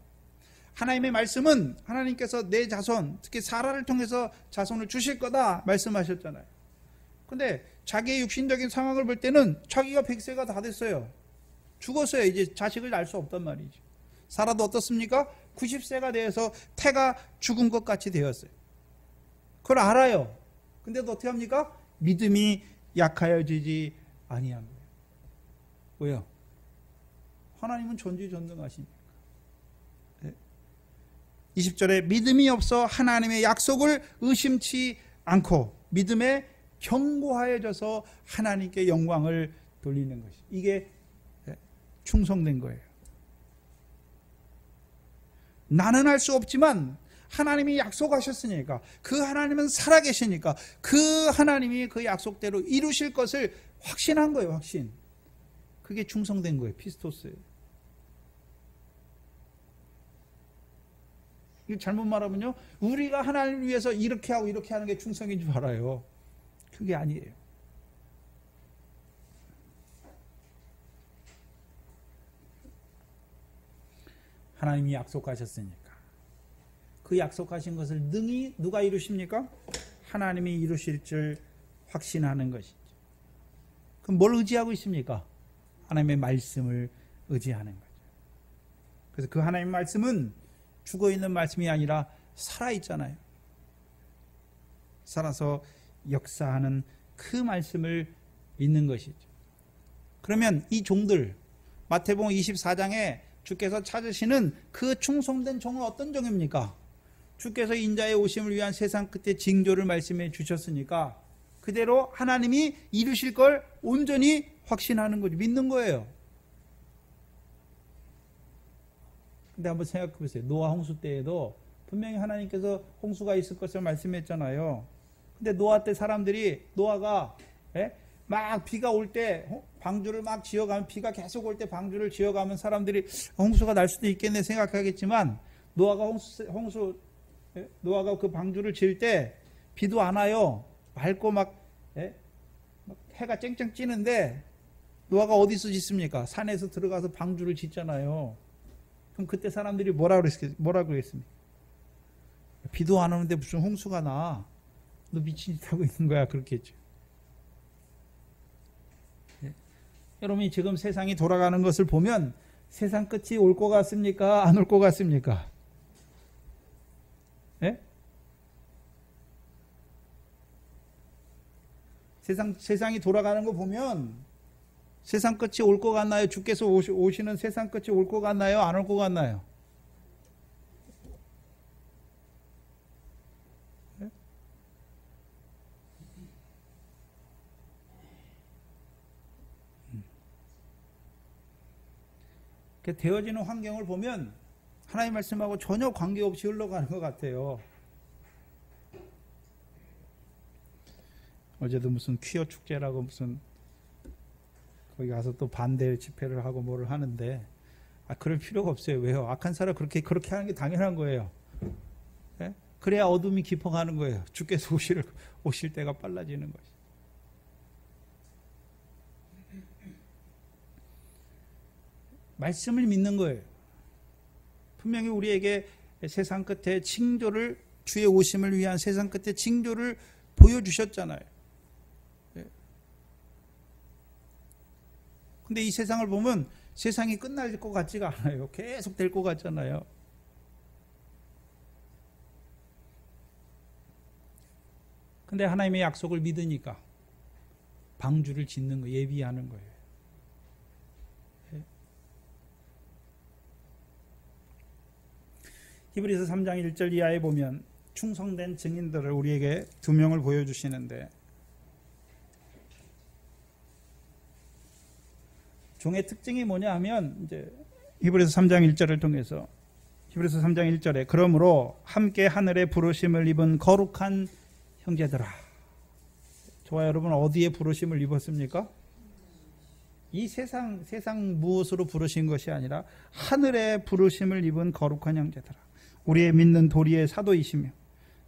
하나님의 말씀은 하나님께서 내 자손, 특히 사라를 통해서 자손을 주실 거다 말씀하셨잖아요. 근데 자기의 육신적인 상황을 볼 때는 자기가 100세가 다 됐어요. 죽었어요. 이제 자식을 낳을 수 없단 말이죠. 사라도 어떻습니까? 90세가 되어서 태가 죽은 것 같이 되었어요. 그걸 알아요. 근데도 어떻게 합니까? 믿음이 약하여지지 아니한 거예요. 왜요? 하나님은 전지전능하시니까. 20절에 믿음이 없어 하나님의 약속을 의심치 않고 믿음에 견고하여져서 하나님께 영광을 돌리는 것이, 이게 충성된 거예요. 나는 할 수 없지만 하나님이 약속하셨으니까, 그 하나님은 살아계시니까 그 하나님이 그 약속대로 이루실 것을 확신한 거예요. 확신. 그게 충성된 거예요. 피스토스예요. 이거 잘못 말하면요, 우리가 하나님을 위해서 이렇게 하고 이렇게 하는 게 충성인 줄 알아요. 그게 아니에요. 하나님이 약속하셨으니까 그 약속하신 것을 능히 누가 이루십니까? 하나님이 이루실 줄 확신하는 것이죠. 그럼 뭘 의지하고 있습니까? 하나님의 말씀을 의지하는 거죠. 그래서 그 하나님 말씀은 죽어있는 말씀이 아니라 살아있잖아요. 살아서 역사하는 그 말씀을 믿는 것이죠. 그러면 이 종들, 마태복음 24장에 주께서 찾으시는 그 충성된 종은 어떤 종입니까? 주께서 인자의 오심을 위한 세상 끝에 징조를 말씀해 주셨으니까 그대로 하나님이 이루실 걸 온전히 확신하는 거죠. 믿는 거예요. 근데 한번 생각해 보세요. 노아 홍수 때에도 분명히 하나님께서 홍수가 있을 것을 말씀했잖아요. 근데 노아 때 사람들이 노아가 막 비가 올 때 방주를 막 지어가면 비가 계속 올 때 방주를 지어가면 사람들이 홍수가 날 수도 있겠네 생각하겠지만 노아가 그 방주를 지을 때 비도 안 와요. 맑고 막 해가 쨍쨍 찌는데 노아가 어디서 짓습니까? 산에서 들어가서 방주를 짓잖아요. 그럼 그때 사람들이 뭐라고 그랬습니까? 비도 안 오는데 무슨 홍수가 나? 너 미친 짓 하고 있는 거야. 그렇게 했죠. 여러분이 지금 세상이 돌아가는 것을 보면 세상 끝이 올 것 같습니까? 안 올 것 같습니까? 세상이 돌아가는 거 보면 세상 끝이 올 것 같나요? 주께서 오시는 세상 끝이 올 것 같나요? 안 올 것 같나요? 되어지는 환경을 보면 하나님 말씀하고 전혀 관계없이 흘러가는 것 같아요. 어제도 무슨 퀴어 축제라고 무슨 거기 가서 또 반대 집회를 하고 뭐를 하는데 그럴 필요가 없어요. 왜요? 악한 사람 그렇게 하는 게 당연한 거예요. 네? 그래야 어둠이 깊어가는 거예요. 주께서 오실 때가 빨라지는 것이. 말씀을 믿는 거예요. 분명히 우리에게 세상 끝에 징조를 주의 오심을 위한 세상 끝에 징조를 보여주셨잖아요. 근데 이 세상을 보면 세상이 끝날 것 같지가 않아요. 계속 될 것 같잖아요. 근데 하나님의 약속을 믿으니까 방주를 짓는 거, 예비하는 거예요. 히브리서 3장 1절 이하에 보면 충성된 증인들을 우리에게 두 명을 보여주시는데 종의 특징이 뭐냐 하면 이제 히브리서 3장 1절을 통해서 히브리서 3장 1절에 그러므로 함께 하늘의 부르심을 입은 거룩한 형제들아. 저와 여러분 어디에 부르심을 입었습니까? 이 세상 무엇으로 부르신 것이 아니라 하늘의 부르심을 입은 거룩한 형제들아. 우리의 믿는 도리의 사도이시며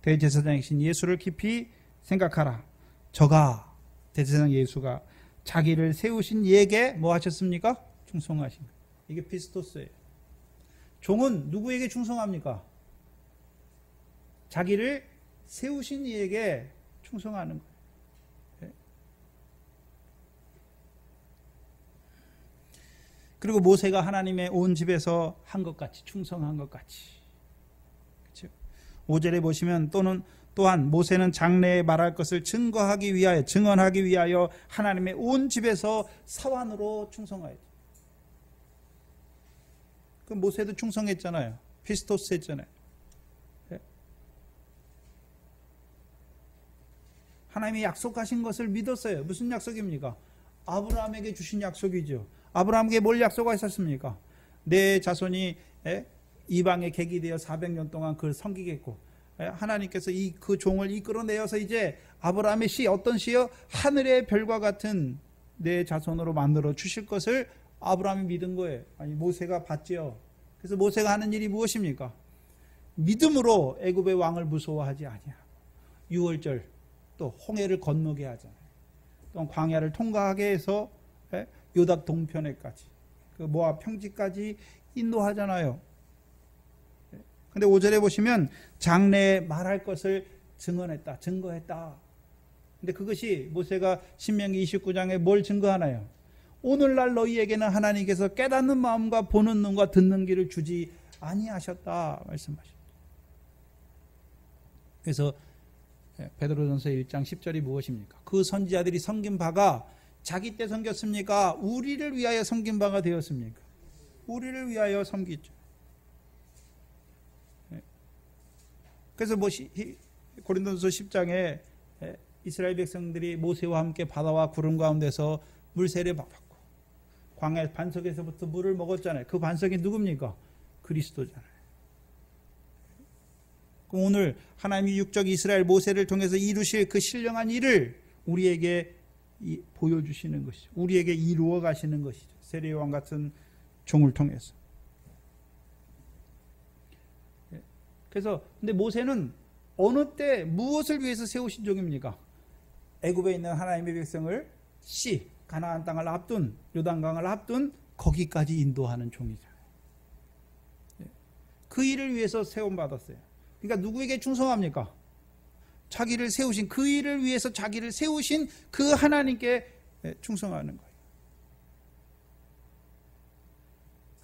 대제사장이신 예수를 깊이 생각하라. 저가 대제사장 예수가 자기를 세우신 이에게 뭐 하셨습니까? 충성하신 거예요. 이게 피스토스예요. 종은 누구에게 충성합니까? 자기를 세우신 이에게 충성하는 거예요. 그리고 모세가 하나님의 온 집에서 한 것 같이 충성한 것 같이. 그렇죠? 5절에 보시면 또한 모세는 장래에 말할 것을 증언하기 위하여 하나님의 온 집에서 사환으로 충성하였죠. 그 모세도 충성했잖아요. 피스토스 했잖아요. 하나님이 약속하신 것을 믿었어요. 무슨 약속입니까? 아브라함에게 주신 약속이죠. 아브라함에게 뭘 약속하셨습니까? 내 자손이 이방의 객이 되어 400년 동안 그를 섬기겠고 하나님께서 그 종을 이끌어내어서 이제 아브라함의 씨 어떤 씨요? 하늘의 별과 같은 내 자손으로 만들어 주실 것을 아브라함이 믿은 거예요. 아니 모세가 봤지요. 그래서 모세가 하는 일이 무엇입니까? 믿음으로 애굽의 왕을 무서워하지 아니하고 6월절 또 홍해를 건너게 하잖아요. 또 광야를 통과하게 해서 요답 동편에까지 그 모압 평지까지 인도하잖아요. 근데 5절에 보시면 장래에 말할 것을 증거했다. 근데 그것이 모세가 신명기 29장에 뭘 증거하나요? 오늘날 너희에게는 하나님께서 깨닫는 마음과 보는 눈과 듣는 귀를 주지 아니하셨다 말씀하셨죠. 그래서 베드로전서 1장 10절이 무엇입니까? 그 선지자들이 섬긴 바가 자기 때 섬겼습니까? 우리를 위하여 섬긴 바가 되었습니까? 우리를 위하여 섬기죠. 그래서 고린도전서 10장에 이스라엘 백성들이 모세와 함께 바다와 구름 가운데서 물세례 받고 광야 반석에서부터 물을 먹었잖아요. 그 반석이 누굽니까? 그리스도잖아요. 그럼 오늘 하나님이 육적 이스라엘 모세를 통해서 이루실 그 신령한 일을 우리에게 보여주시는 것이죠. 우리에게 이루어 가시는 것이죠. 세례요한 같은 종을 통해서. 그래서 근데 모세는 어느 때 무엇을 위해서 세우신 종입니까? 애굽에 있는 하나님의 백성을 가나안 땅을 앞둔 요단강을 앞둔 거기까지 인도하는 종이잖아요. 그 일을 위해서 세움 받았어요. 그러니까 누구에게 충성합니까? 자기를 세우신 그 일을 위해서 자기를 세우신 그 하나님께 충성하는 거예요.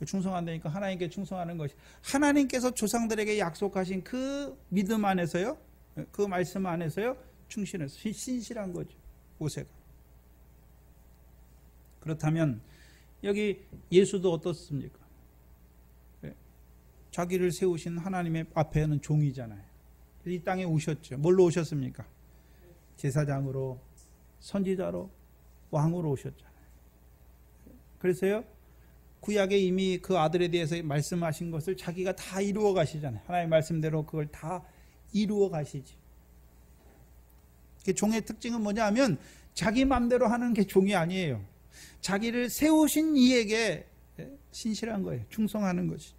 충성한다니까 하나님께 충성하는 것이 하나님께서 조상들에게 약속하신 그 믿음 안에서요, 그 말씀 안에서요 충실해서 신실한 거죠. 모세가. 그렇다면 여기 예수도 어떻습니까? 자기를 세우신 하나님의 앞에는 종이잖아요. 이 땅에 오셨죠. 뭘로 오셨습니까? 제사장으로, 선지자로, 왕으로 오셨잖아요. 그래서요 구약에 이미 그 아들에 대해서 말씀하신 것을 자기가 다 이루어 가시잖아요. 하나님의 말씀대로 그걸 다 이루어 가시지. 종의 특징은 뭐냐 하면 자기 마음대로 하는 게 종이 아니에요. 자기를 세우신 이에게 신실한 거예요. 충성하는 것이죠.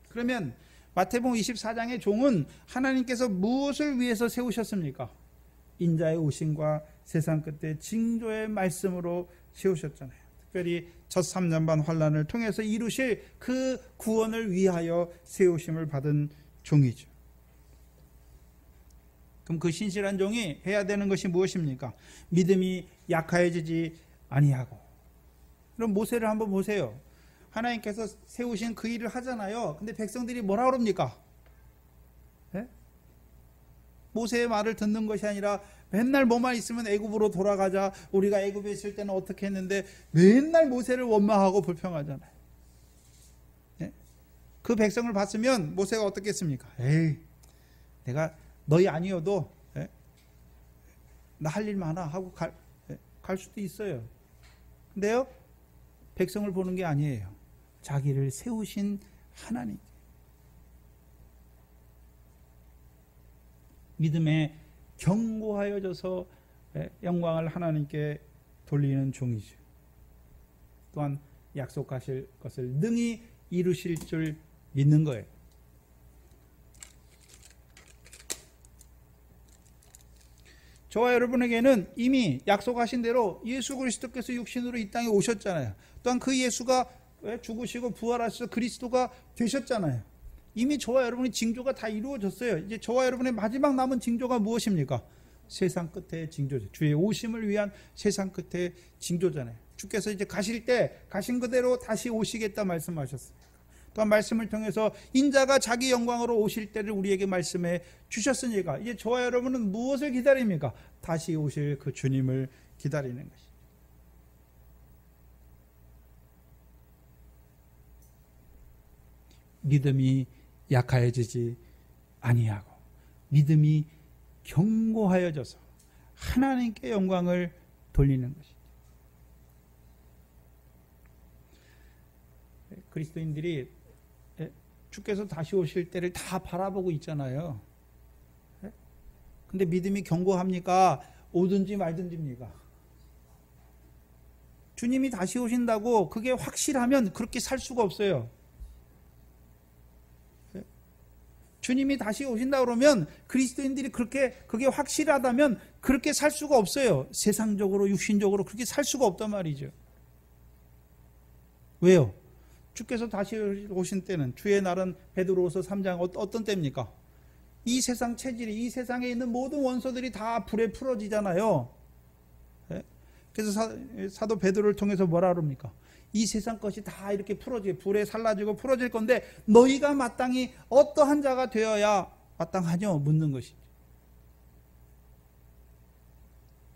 그러면 마태복음 24장의 종은 하나님께서 무엇을 위해서 세우셨습니까? 인자의 오심과 세상 끝에 징조의 말씀으로 세우셨잖아요. 특별히 첫 3년 반 환란을 통해서 이루실 그 구원을 위하여 세우심을 받은 종이죠. 그럼 그 신실한 종이 해야 되는 것이 무엇입니까? 믿음이 약해지지 아니하고. 그럼 모세를 한번 보세요. 하나님께서 세우신 그 일을 하잖아요. 근데 백성들이 뭐라 그럽니까? 네? 모세의 말을 듣는 것이 아니라 맨날 뭐만 있으면 애굽으로 돌아가자. 우리가 애굽에 있을 때는 어떻게 했는데 맨날 모세를 원망하고 불평하잖아요. 네? 그 백성을 봤으면 모세가 어떻게 했습니까? 에이, 내가 너희 아니어도 나 할 일 많아 하고 갈 수도 있어요. 근데요, 백성을 보는 게 아니에요. 자기를 세우신 하나님. 믿음에 견고하여져서 영광을 하나님께 돌리는 종이죠. 또한 약속하실 것을 능히 이루실 줄 믿는 거예요. 저와 여러분에게는 이미 약속하신 대로 예수 그리스도께서 육신으로 이 땅에 오셨잖아요. 또한 그 예수가 죽으시고 부활하셔서 그리스도가 되셨잖아요. 이미 저와 여러분의 징조가 다 이루어졌어요. 이제 저와 여러분의 마지막 남은 징조가 무엇입니까? 세상 끝의 징조죠. 주의 오심을 위한 세상 끝의 징조잖아요. 주께서 이제 가실 때 가신 그대로 다시 오시겠다 말씀하셨어요. 또한 말씀을 통해서 인자가 자기 영광으로 오실 때를 우리에게 말씀해 주셨으니까 이제 저와 여러분은 무엇을 기다립니까? 다시 오실 그 주님을 기다리는 것이죠. 믿음이 약해지지 아니하고 믿음이 견고하여져서 하나님께 영광을 돌리는 것이죠. 그리스도인들이 주께서 다시 오실 때를 다 바라보고 있잖아요. 근데 믿음이 견고합니까? 오든지 말든지입니까? 주님이 다시 오신다고 그게 확실하면 그렇게 살 수가 없어요. 주님이 다시 오신다 그러면 그리스도인들이 그게 확실하다면 그렇게 살 수가 없어요. 세상적으로 육신적으로 그렇게 살 수가 없단 말이죠. 왜요? 주께서 다시 오신 때는 주의 날은 베드로후서 3장 어떤 때입니까? 이 세상 체질이 이 세상에 있는 모든 원소들이 다 불에 풀어지잖아요. 그래서 사도 베드로를 통해서 뭐라 그럽니까? 이 세상 것이 다 이렇게 불에 살라지고 풀어질 건데 너희가 마땅히 어떠한 자가 되어야 마땅하뇨? 묻는 것이죠.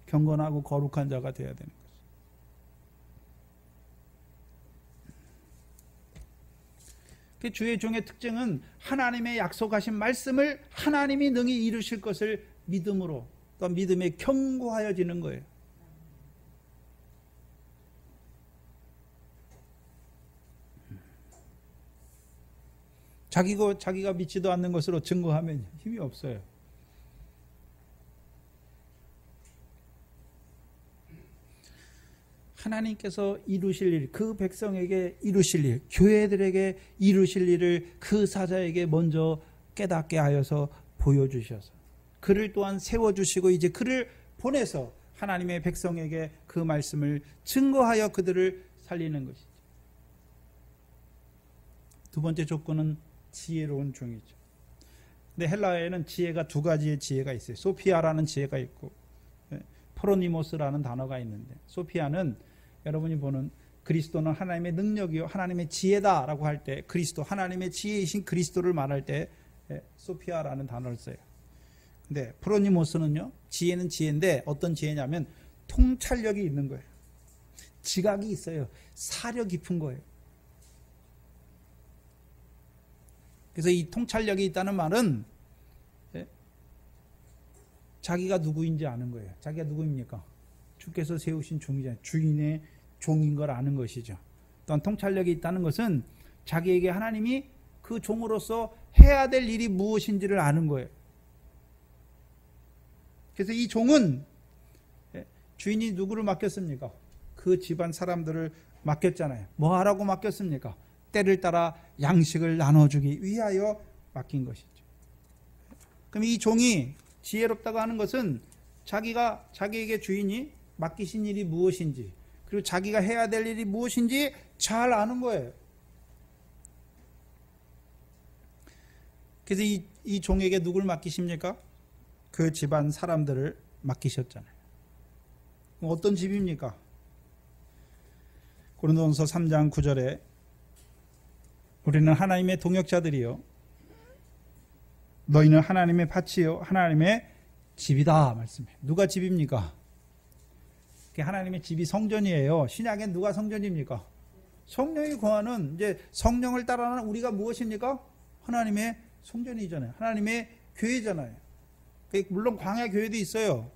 경건하고 거룩한 자가 되어야 되는 것이죠. 주의 종의 특징은 하나님의 약속하신 말씀을 하나님이 능히 이루실 것을 믿음으로 또 믿음에 경고하여지는 거예요. 자기가 믿지도 않는 것으로 증거하면 힘이 없어요. 하나님께서 이루실 일, 그 백성에게 이루실 일, 교회들에게 이루실 일을 그 사자에게 먼저 깨닫게 하여서 보여주셔서 그를 또한 세워주시고 이제 그를 보내서 하나님의 백성에게 그 말씀을 증거하여 그들을 살리는 것이죠. 두 번째 조건은 지혜로운 종이죠. 근데 헬라어에는 지혜가 두 가지의 지혜가 있어요. 소피아라는 지혜가 있고 프로니모스라는 단어가 있는데, 소피아는 여러분이 보는 그리스도는 하나님의 능력이요 하나님의 지혜다라고 할 때, 그리스도 하나님의 지혜이신 그리스도를 말할 때 소피아라는 단어를 써요. 근데 프로니모스는요, 지혜는 지혜인데 어떤 지혜냐면 통찰력이 있는 거예요. 지각이 있어요. 사려 깊은 거예요. 그래서 이 통찰력이 있다는 말은 자기가 누구인지 아는 거예요. 자기가 누구입니까? 주께서 세우신 종이잖아요. 주인의 종인 걸 아는 것이죠. 또한 통찰력이 있다는 것은 자기에게 하나님이 그 종으로서 해야 될 일이 무엇인지를 아는 거예요. 그래서 이 종은 주인이 누구를 맡겼습니까? 그 집안 사람들을 맡겼잖아요. 뭐 하라고 맡겼습니까? 때를 따라 양식을 나눠주기 위하여 맡긴 것이죠. 그럼 이 종이 지혜롭다고 하는 것은 자기에게 주인이 맡기신 일이 무엇인지, 그리고 자기가 해야 될 일이 무엇인지 잘 아는 거예요. 그래서 이 종에게 누굴 맡기십니까? 그 집안 사람들을 맡기셨잖아요. 어떤 집입니까? 고린도전서 3장 9절에 우리는 하나님의 동역자들이요 너희는 하나님의 밭이요 하나님의 집이다 말씀해요. 누가 집입니까? 하나님의 집이 성전이에요. 신약엔 누가 성전입니까? 성령이 거하는, 이제 성령을 따라하는 우리가 무엇입니까? 하나님의 성전이잖아요. 하나님의 교회잖아요. 물론 광야 교회도 있어요.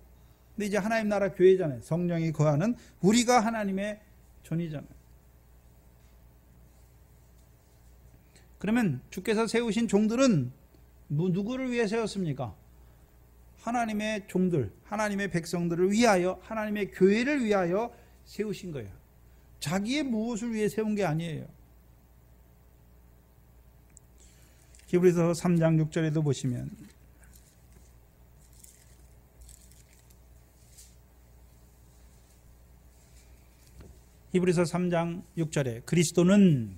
근데 이제 하나님 나라 교회잖아요. 성령이 거하는 우리가 하나님의 전이잖아요. 그러면 주께서 세우신 종들은 누구를 위해 세웠습니까? 하나님의 종들, 하나님의 백성들을 위하여, 하나님의 교회를 위하여 세우신 거예요. 자기의 무엇을 위해 세운 게 아니에요. 히브리서 3장 6절에도 보시면 히브리서 3장 6절에 그리스도는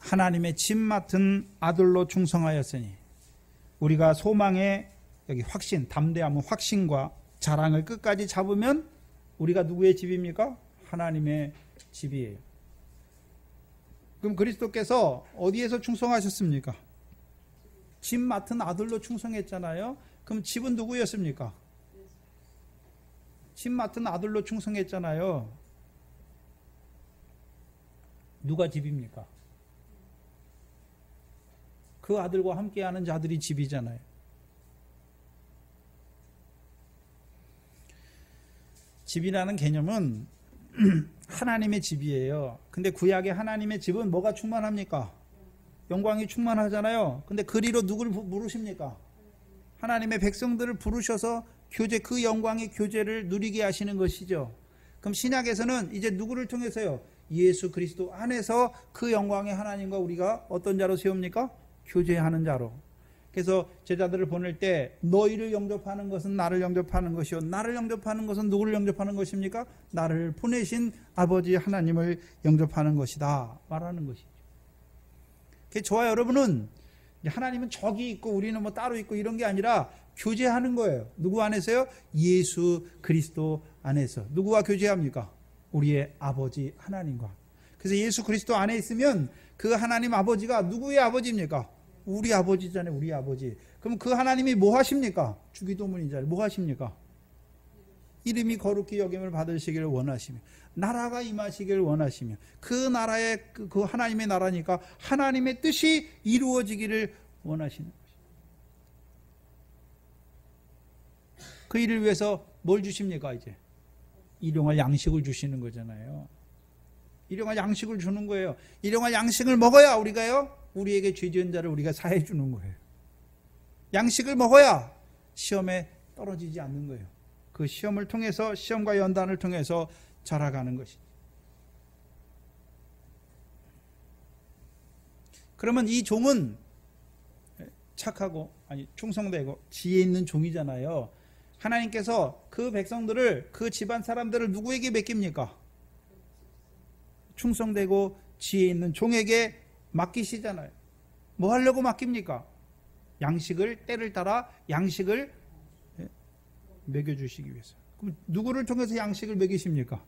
하나님의 집 맡은 아들로 충성하였으니 우리가 소망의 여기 확신, 담대함은 확신과 자랑을 끝까지 잡으면 우리가 누구의 집입니까? 하나님의 집이에요. 그럼 그리스도께서 어디에서 충성하셨습니까? 집 맡은 아들로 충성했잖아요. 그럼 집은 누구였습니까? 집 맡은 아들로 충성했잖아요. 누가 집입니까? 그 아들과 함께하는 자들이 집이잖아요. 집이라는 개념은 하나님의 집이에요. 근데 구약의 하나님의 집은 뭐가 충만합니까? 영광이 충만하잖아요. 근데 그리로 누구를 부르십니까? 하나님의 백성들을 부르셔서 그 영광의 교제를 누리게 하시는 것이죠. 그럼 신약에서는 이제 누구를 통해서요? 예수 그리스도 안에서 그 영광의 하나님과 우리가 어떤 자로 세웁니까? 교제하는 자로. 그래서 제자들을 보낼 때 너희를 영접하는 것은 나를 영접하는 것이요 나를 영접하는 것은 누구를 영접하는 것입니까? 나를 보내신 아버지 하나님을 영접하는 것이다 말하는 것이죠. 저와 여러분은 하나님은 저기 있고 우리는 뭐 따로 있고 이런 게 아니라 교제하는 거예요. 누구 안에서요? 예수 그리스도 안에서 누구와 교제합니까? 우리의 아버지 하나님과. 그래서 예수 그리스도 안에 있으면 그 하나님 아버지가 누구의 아버지입니까? 우리 아버지잖아요. 우리 아버지. 그럼 그 하나님이 뭐 하십니까? 주기도문이잖아요. 뭐 하십니까? 이름이 거룩히 여김을 받으시기를 원하시며 나라가 임하시기를 원하시며 그 나라의 그 하나님의 나라니까 하나님의 뜻이 이루어지기를 원하시는 것입니다. 그 일을 위해서 뭘 주십니까? 이제 일용할 양식을 주시는 거잖아요. 일용할 양식을 주는 거예요. 일용할 양식을 먹어야 우리가요, 우리에게 죄 지은 자를 우리가 사해 주는 거예요. 양식을 먹어야 시험에 떨어지지 않는 거예요. 그 시험을 통해서, 시험과 연단을 통해서 자라가는 것이죠. 그러면 이 종은 착하고, 충성되고 지혜 있는 종이잖아요. 하나님께서 그 백성들을, 그 집안 사람들을 누구에게 맡깁니까? 충성되고 지혜 있는 종에게 맡기시잖아요. 뭐 하려고 맡깁니까? 양식을, 때를 따라 양식을 먹여주시기 위해서. 그럼 누구를 통해서 양식을 먹이십니까?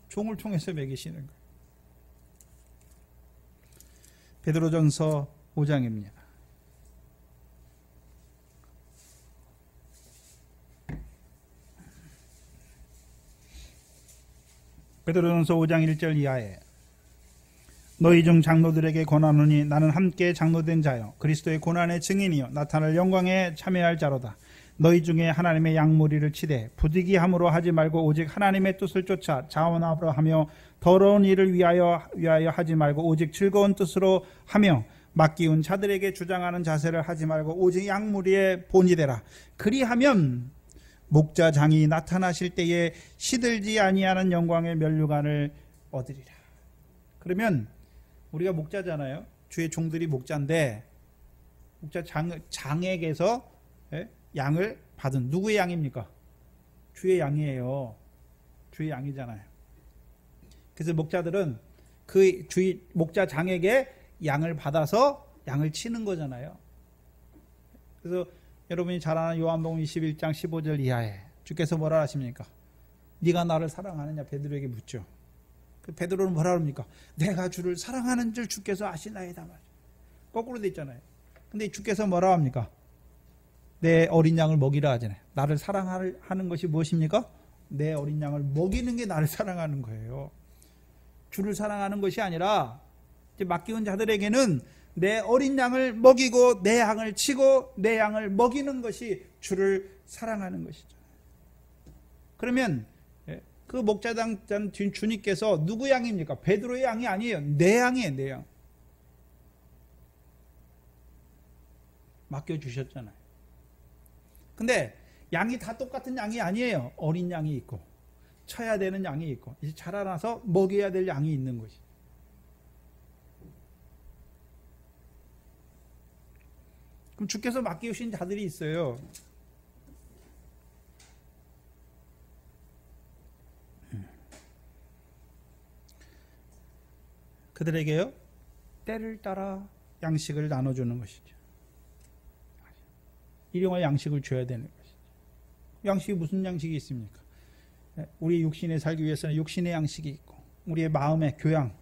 종을 통해서 먹이시는 거예요. 베드로전서 5장입니다. 베드로전서 5장 1절 이하에 너희 중 장로들에게 권하노니 나는 함께 장로된 자요 그리스도의 고난의 증인이요 나타날 영광에 참여할 자로다. 너희 중에 하나님의 양무리를 치되 부득이함으로 하지 말고 오직 하나님의 뜻을 쫓아 자원하려 하며 더러운 일을 위하여 하지 말고 오직 즐거운 뜻으로 하며 맡기운 자들에게 주장하는 자세를 하지 말고 오직 양무리의 본이 되라. 그리하면 목자장이 나타나실 때에 시들지 아니하는 영광의 면류관을 얻으리라. 그러면 우리가 목자잖아요. 주의 종들이 목자인데 목자 장에게서 양을 받은 누구의 양입니까? 주의 양이에요. 주의 양이잖아요. 그래서 목자들은 그 주의 목자장에게 양을 받아서 양을 치는 거잖아요. 그래서 여러분이 잘 아는 요한복음 21장 15절 이하에 주께서 뭐라 하십니까? 네가 나를 사랑하느냐 베드로에게 묻죠. 그 베드로는 뭐라 합니까? 내가 주를 사랑하는 줄 주께서 아시나이다 말이죠. 거꾸로 돼 있잖아요. 근데 주께서 뭐라 합니까? 내 어린 양을 먹이라 하잖아요. 나를 사랑하는 것이 무엇입니까? 내 어린 양을 먹이는 게 나를 사랑하는 거예요. 주를 사랑하는 것이 아니라 이제 맡기운 자들에게는 내 어린 양을 먹이고 내 양을 치고 내 양을 먹이는 것이 주를 사랑하는 것이죠. 그러면 그 목자장 주님께서 누구 양입니까? 베드로의 양이 아니에요. 내 양이에요. 내 양. 맡겨주셨잖아요. 근데 양이 다 똑같은 양이 아니에요. 어린 양이 있고 쳐야 되는 양이 있고 이제 자라나서 먹여야 될 양이 있는 것이. 그럼 주께서 맡기신 자들이 있어요. 그들에게요 때를 따라 양식을 나눠주는 것이죠. 일용할 양식을 줘야 되는 것이죠. 양식이 무슨 양식이 있습니까? 우리 육신에 살기 위해서는 육신의 양식이 있고 우리의 마음의 교양.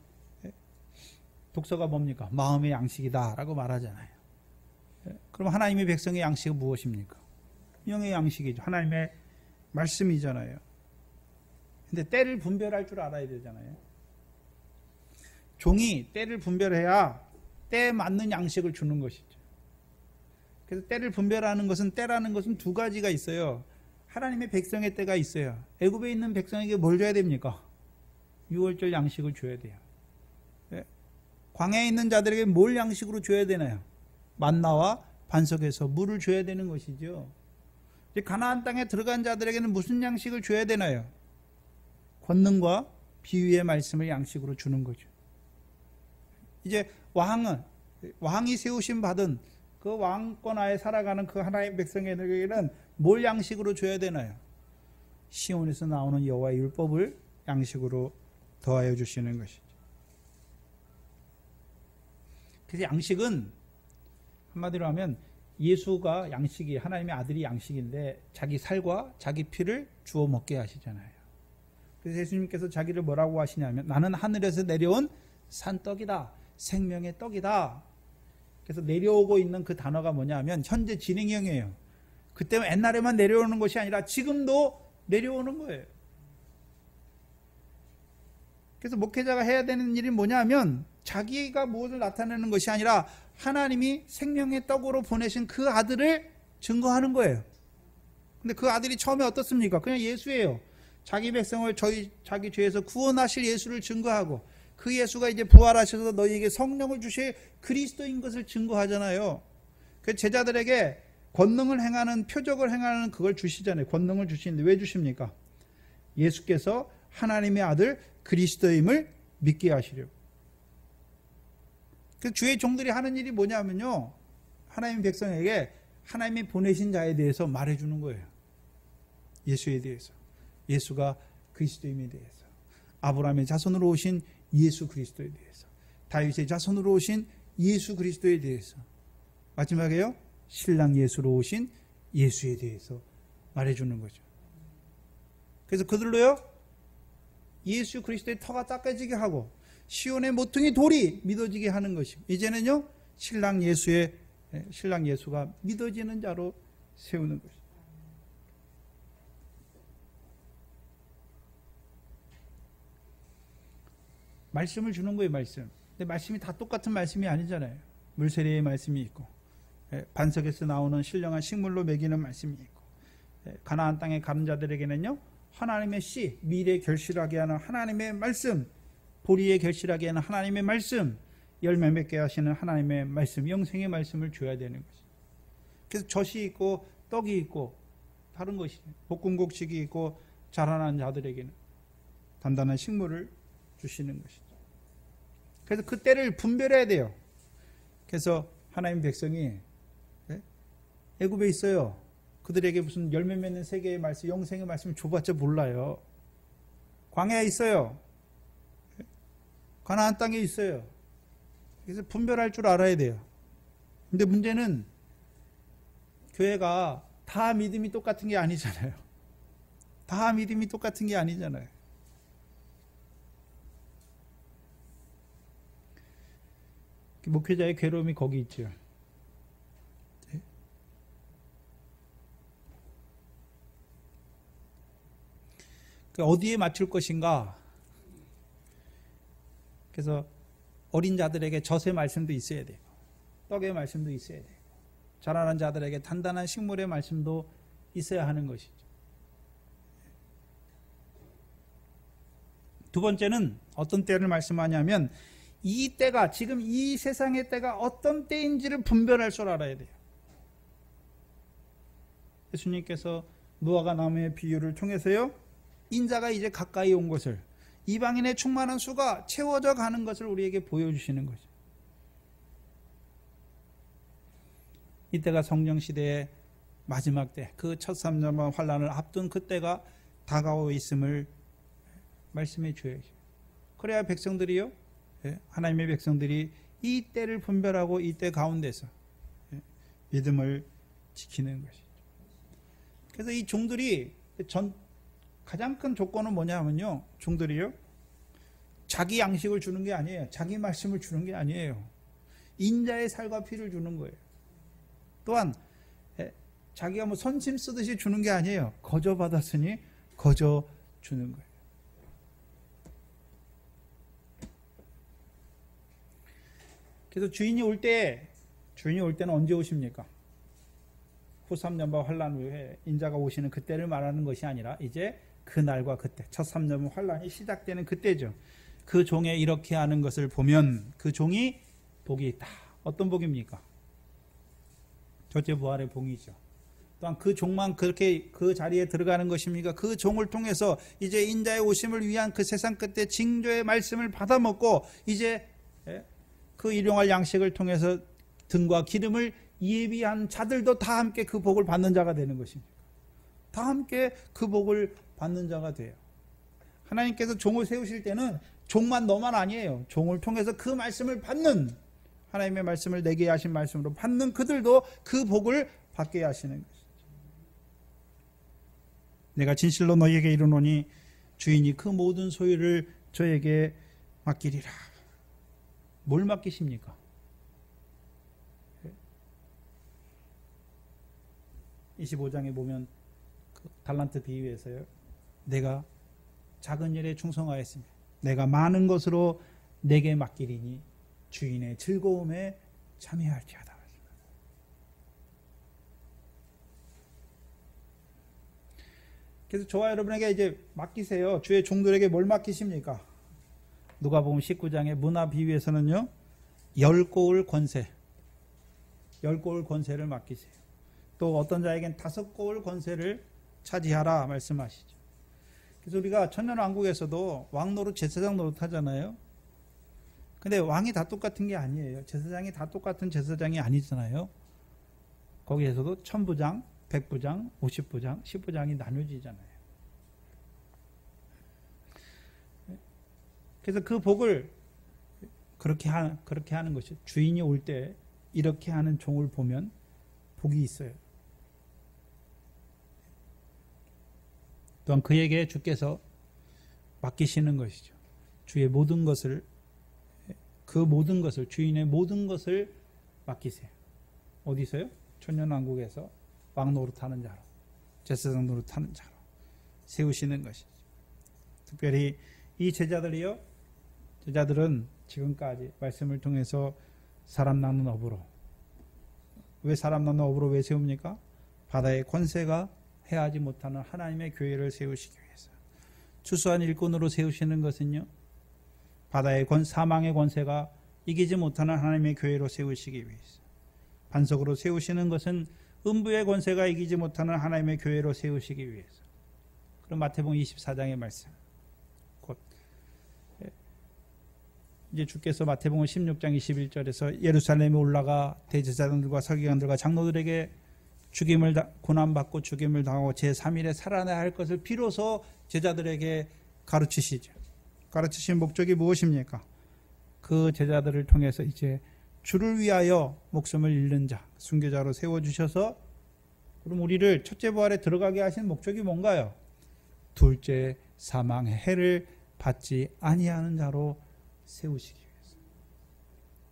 독서가 뭡니까? 마음의 양식이다 라고 말하잖아요. 그럼 하나님의 백성의 양식은 무엇입니까? 영의 양식이죠. 하나님의 말씀이잖아요. 근데 때를 분별할 줄 알아야 되잖아요. 종이 때를 분별해야 때에 맞는 양식을 주는 것이죠. 그래서 때를 분별하는 것은, 때라는 것은 두 가지가 있어요. 하나님의 백성의 때가 있어요. 애굽에 있는 백성에게 뭘 줘야 됩니까? 유월절 양식을 줘야 돼요. 광야에 있는 자들에게 뭘 양식으로 줘야 되나요? 만나와 반석에서 물을 줘야 되는 것이죠. 이제 가나안 땅에 들어간 자들에게는 무슨 양식을 줘야 되나요? 권능과 비유의 말씀을 양식으로 주는 거죠. 이제 왕이 세우심 받은 그 왕권 하에 살아가는 그 하나님의 백성에게는 뭘 양식으로 줘야 되나요? 시온에서 나오는 여호와의 율법을 양식으로 더하여 주시는 것이죠. 그래서 양식은 한마디로 하면 예수가 양식이, 하나님의 아들이 양식인데 자기 살과 자기 피를 주워 먹게 하시잖아요. 그래서 예수님께서 자기를 뭐라고 하시냐면 나는 하늘에서 내려온 산떡이다. 생명의 떡이다. 그래서 내려오고 있는 그 단어가 뭐냐면 현재 진행형이에요. 그때 옛날에만 내려오는 것이 아니라 지금도 내려오는 거예요. 그래서 목회자가 해야 되는 일이 뭐냐면 자기가 무엇을 나타내는 것이 아니라 하나님이 생명의 떡으로 보내신 그 아들을 증거하는 거예요. 근데 그 아들이 처음에 어떻습니까? 그냥 예수예요. 자기 백성을 자기 죄에서 구원하실 예수를 증거하고 그 예수가 이제 부활하셔서 너희에게 성령을 주실 그리스도인 것을 증거하잖아요. 그 제자들에게 권능을 행하는, 표적을 행하는 그걸 주시잖아요. 권능을 주시는데 왜 주십니까? 예수께서 하나님의 아들 그리스도임을 믿게 하시려고. 그 주의 종들이 하는 일이 뭐냐면요, 하나님 백성에게 하나님이 보내신 자에 대해서 말해주는 거예요. 예수에 대해서, 예수가 그리스도임에 대해서, 아브라함의 자손으로 오신 예수 그리스도에 대해서, 다윗의 자손으로 오신 예수 그리스도에 대해서, 마지막에요 신랑 예수로 오신 예수에 대해서 말해주는 거죠. 그래서 그들로요 예수 그리스도의 터가 닦아지게 하고 시온의 모퉁이 돌이 믿어지게 하는 것이고, 이제는요 신랑 예수가 믿어지는 자로 세우는 것이죠. 말씀을 주는 거예요. 말씀. 근데 말씀이 다 똑같은 말씀이 아니잖아요. 물세례의 말씀이 있고, 반석에서 나오는 신령한 식물로 먹이는 말씀이 있고, 가나안 땅에 가는 자들에게는요 하나님의 씨, 미래 결실하게 하는 하나님의 말씀, 보리에 결실하게 하는 하나님의 말씀, 열매 맺게 하시는 하나님의 말씀, 영생의 말씀을 줘야 되는 것이죠. 그래서 젖이 있고 떡이 있고 다른 것이죠. 볶음곡식이 있고 자라난 자들에게는 단단한 식물을 주시는 것이죠. 그래서 그 때를 분별해야 돼요. 그래서 하나님 백성이 애굽에 있어요. 그들에게 무슨 열매 맺는 세계의 말씀, 영생의 말씀을 줘봤자 몰라요. 광야에 있어요. 가나안 땅에 있어요. 그래서 분별할 줄 알아야 돼요. 근데 문제는 교회가 다 믿음이 똑같은 게 아니잖아요. 다 믿음이 똑같은 게 아니잖아요. 목회자의 괴로움이 거기 있죠. 어디에 맞출 것인가? 그래서 어린 자들에게 젖의 말씀도 있어야 되고, 떡의 말씀도 있어야 되고, 자라난 자들에게 단단한 식물의 말씀도 있어야 하는 것이죠. 두 번째는 어떤 때를 말씀하냐면 이 때가, 지금 이 세상의 때가 어떤 때인지를 분별할 줄 알아야 돼요. 예수님께서 무화과 나무의 비유를 통해서요, 인자가 이제 가까이 온 것을, 이방인의 충만한 수가 채워져 가는 것을 우리에게 보여주시는 거죠. 이때가 성령시대의 마지막 때, 그 첫 3년간 환란을 앞둔 그때가 다가오고 있음을 말씀해 줘야죠. 그래야 백성들이요, 하나님의 백성들이 이 때를 분별하고 이 때 가운데서 믿음을 지키는 것이죠. 그래서 이 종들이 가장 큰 조건은 뭐냐면요, 종들이요 자기 양식을 주는 게 아니에요. 자기 말씀을 주는 게 아니에요. 인자의 살과 피를 주는 거예요. 또한 자기가 뭐 선심 쓰듯이 주는 게 아니에요. 거저 받았으니 거저 주는 거예요. 그래서 주인이 올 때는 언제 오십니까? 후 3년반 환란 후에 인자가 오시는 그때를 말하는 것이 아니라 이제 그 날과 그때, 첫 3년반 환란이 시작되는 그때죠. 그 종에 이렇게 하는 것을 보면 그 종이 복이 있다. 어떤 복입니까? 첫째 부활의 복이죠. 또한 그 종만 그렇게 그 자리에 들어가는 것입니까? 그 종을 통해서 이제 인자의 오심을 위한 그 세상 끝에 징조의 말씀을 받아먹고 이제 그 일용할 양식을 통해서 등과 기름을 예비한 자들도 다 함께 그 복을 받는 자가 되는 것입니다. 다 함께 그 복을 받는 자가 돼요. 하나님께서 종을 세우실 때는 종만 너만 아니에요. 종을 통해서 그 말씀을 받는, 하나님의 말씀을 내게 하신 말씀으로 받는 그들도 그 복을 받게 하시는 것이죠. 내가 진실로 너희에게 이르노니 주인이 그 모든 소유를 저에게 맡기리라. 뭘 맡기십니까? 25장에 보면 그 달란트 비유에서요. 내가 작은 일에 충성하였으며 내가 많은 것으로 내게 맡기리니 주인의 즐거움에 참여할지어다. 그래서 저와 여러분에게 이제 맡기세요. 주의 종들에게 뭘 맡기십니까? 누가복음 19장의 문화 비유에서는요. 10고을 권세, 10고을 권세를 맡기세요. 또 어떤 자에겐 5고을 권세를 차지하라 말씀하시죠. 그래서 우리가 천년왕국에서도 왕노릇 제사장 노릇 하잖아요. 근데 왕이 다 똑같은 게 아니에요. 제사장이 다 똑같은 제사장이 아니잖아요. 거기에서도 천부장, 백부장, 50부장, 10부장이 나눠지잖아요. 그래서 그 복을 그렇게 하는 것이 주인이 올 때 이렇게 하는 종을 보면 복이 있어요. 또한 그에게 주께서 맡기시는 것이죠. 주의 모든 것을, 그 모든 것을, 주인의 모든 것을 맡기세요. 어디서요? 천년왕국에서 왕 노릇하는 자로, 제사장 노릇하는 자로 세우시는 것이죠. 특별히 이 제자들은 지금까지 말씀을 통해서 사람 낳는 업으로, 왜 사람 낳는 업으로 왜 세웁니까? 바다의 권세가 해하지 못하는 하나님의 교회를 세우시기 위해서. 추수한 일꾼으로 세우시는 것은요, 바다의 사망의 권세가 이기지 못하는 하나님의 교회로 세우시기 위해서. 반석으로 세우시는 것은 음부의 권세가 이기지 못하는 하나님의 교회로 세우시기 위해서. 그럼 마태복음 24장의 말씀, 곧 이제 주께서 마태복음 16장 21절에서 예루살렘에 올라가 대제사장들과 서기관들과 장로들에게 고난받고 죽임을 당하고 제3일에 살아나야 할 것을 비로소 제자들에게 가르치시죠. 가르치신 목적이 무엇입니까? 그 제자들을 통해서 이제 주를 위하여 목숨을 잃는 자, 순교자로 세워주셔서 그럼 우리를 첫째 부활에 들어가게 하신 목적이 뭔가요? 둘째 사망의 해를 받지 아니하는 자로 세우시기 위해서.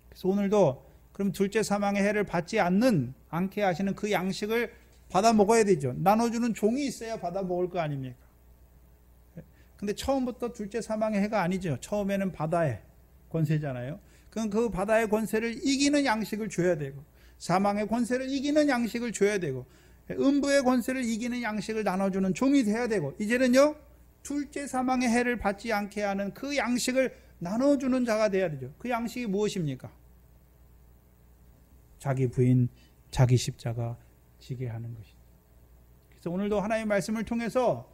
그래서 오늘도 그럼 둘째 사망의 해를 받지 않게 하시는 그 양식을 받아 먹어야 되죠. 나눠주는 종이 있어야 받아 먹을 거 아닙니까? 근데 처음부터 둘째 사망의 해가 아니죠. 처음에는 바다의 권세잖아요. 그럼 그 바다의 권세를 이기는 양식을 줘야 되고, 사망의 권세를 이기는 양식을 줘야 되고, 음부의 권세를 이기는 양식을 나눠주는 종이 돼야 되고, 이제는요 둘째 사망의 해를 받지 않게 하는 그 양식을 나눠주는 자가 돼야 되죠. 그 양식이 무엇입니까? 자기 부인, 자기 십자가 지게 하는 것이죠. 그래서 오늘도 하나님의 말씀을 통해서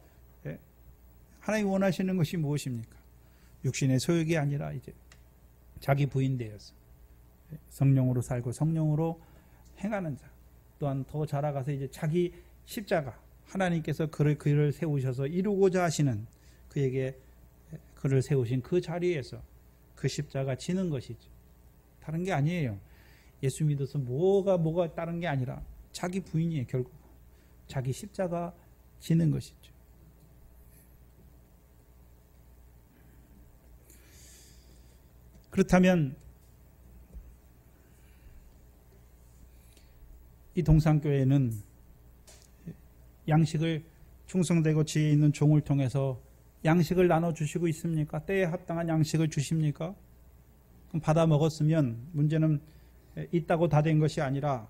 하나님이 원하시는 것이 무엇입니까? 육신의 소욕이 아니라 이제 자기 부인 되어서 성령으로 살고 성령으로 행하는 자, 또한 더 자라가서 이제 자기 십자가, 하나님께서 그를 세우셔서 이루고자 하시는 그에게 그를 세우신 그 자리에서 그 십자가 지는 것이죠. 다른 게 아니에요. 예수 믿어서 뭐가 다른 게 아니라 자기 부인이에요. 결국 자기 십자가 지는 것이죠. 그렇다면 이 동산교회는 양식을 충성되고 지혜 있는 종을 통해서 양식을 나눠주시고 있습니까? 때에 합당한 양식을 주십니까? 그럼 받아 먹었으면 문제는 있다고 다 된 것이 아니라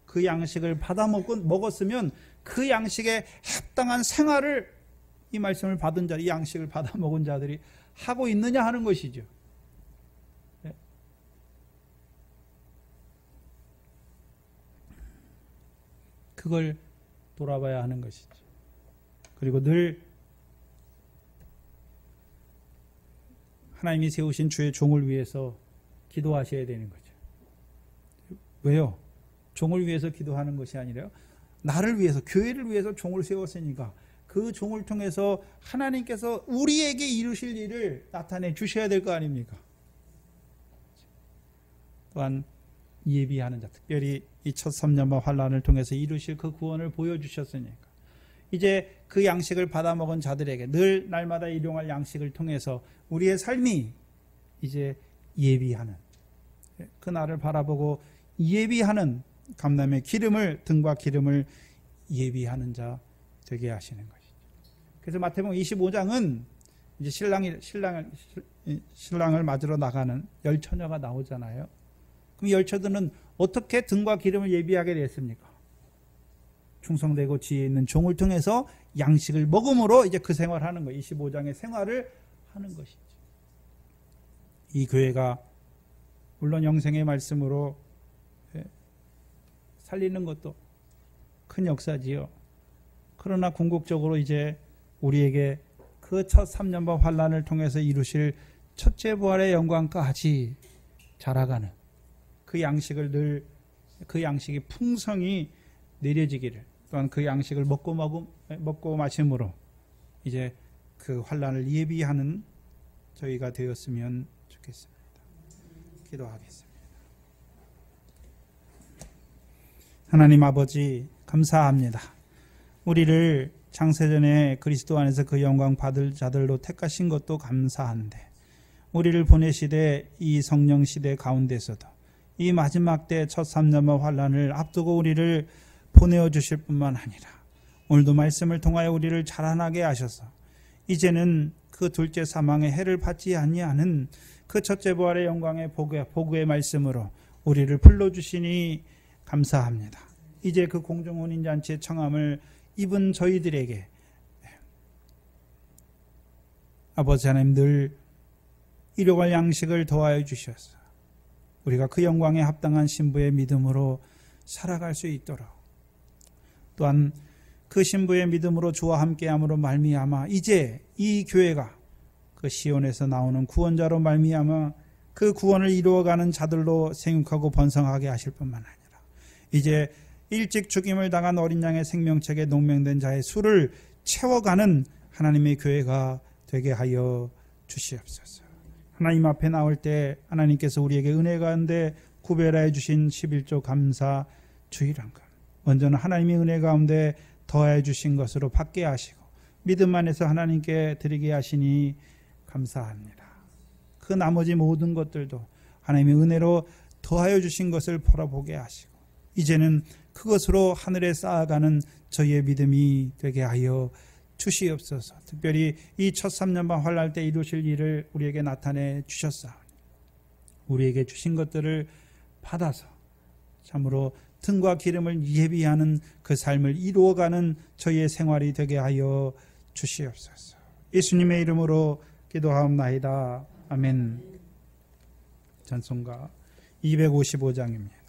그 양식을 받아 먹었으면 그 양식에 합당한 생활을 이 말씀을 받은 자, 이 양식을 받아 먹은 자들이 하고 있느냐 하는 것이죠. 그걸 돌아봐야 하는 것이죠. 그리고 늘 하나님이 세우신 주의 종을 위해서 기도하셔야 되는 거죠. 왜요? 종을 위해서 기도하는 것이 아니라요. 나를 위해서, 교회를 위해서 종을 세웠으니까 그 종을 통해서 하나님께서 우리에게 이루실 일을 나타내 주셔야 될 거 아닙니까? 또한 예비하는 자, 특별히 이 첫 3년마 환란을 통해서 이루실 그 구원을 보여주셨으니까 이제 그 양식을 받아 먹은 자들에게 늘 날마다 일용할 양식을 통해서 우리의 삶이 이제 예비하는, 그날을 바라보고 예비하는, 감람의 기름을, 등과 기름을 예비하는 자 되게 하시는 것이죠. 그래서 마태복음 25장은 이제 신랑을 맞으러 나가는 열처녀가 나오잖아요. 그럼 열처녀는 어떻게 등과 기름을 예비하게 됐습니까? 충성되고 지혜 있는 종을 통해서 양식을 먹음으로 이제 그 생활하는 거예요. 25장의 생활을 하는 것이죠. 이 교회가 물론 영생의 말씀으로 살리는 것도 큰 역사지요. 그러나 궁극적으로 이제 우리에게 그 첫 3년반 환란을 통해서 이루실 첫째 부활의 영광까지 자라가는 그 양식을 늘, 그 양식이 풍성히 내려지기를, 또한 그 양식을 먹고 마심으로 이제 그 환란을 예비하는 저희가 되었으면 좋겠습니다. 기도하겠습니다. 하나님 아버지, 감사합니다. 우리를 창세전에 그리스도 안에서 그 영광 받을 자들로 택하신 것도 감사한데, 우리를 보내시되 이 성령 시대 가운데서도 이 마지막 때 첫 3년의 환란을 앞두고 우리를 보내어 주실 뿐만 아니라 오늘도 말씀을 통하여 우리를 자라나게 하셔서 이제는 그 둘째 사망의 해를 받지 아니하는 그 첫째 부활의 영광의 복의 말씀으로 우리를 불러주시니 감사합니다. 이제 그 공중혼인잔치의 청함을 입은 저희들에게 아버지 하나님 늘 일용할 양식을 더하여 주셔서 우리가 그 영광에 합당한 신부의 믿음으로 살아갈 수 있도록, 또한 그 신부의 믿음으로 주와 함께함으로 말미암아 이제 이 교회가 그 시온에서 나오는 구원자로 말미암아 그 구원을 이루어가는 자들로 생육하고 번성하게 하실 뿐만 아니라 이제 일찍 죽임을 당한 어린 양의 생명책에 농명된 자의 수를 채워가는 하나님의 교회가 되게 하여 주시옵소서. 하나님 앞에 나올 때 하나님께서 우리에게 은혜 가운데 구별하여 주신 11조 감사 주일한금, 먼저는 하나님의 은혜 가운데 더하여 주신 것으로 받게 하시고 믿음 안에서 하나님께 드리게 하시니 감사합니다. 그 나머지 모든 것들도 하나님의 은혜로 더하여 주신 것을 바라보게 하시고 이제는 그것으로 하늘에 쌓아가는 저희의 믿음이 되게 하여 주시옵소서. 특별히 이 첫 3년반 환란 때 이루실 일을 우리에게 나타내 주셨사오니 우리에게 주신 것들을 받아서 참으로 등과 기름을 예비하는 그 삶을 이루어가는 저희의 생활이 되게 하여 주시옵소서. 예수님의 이름으로 기도하옵나이다. 아멘. 찬송가 255장입니다.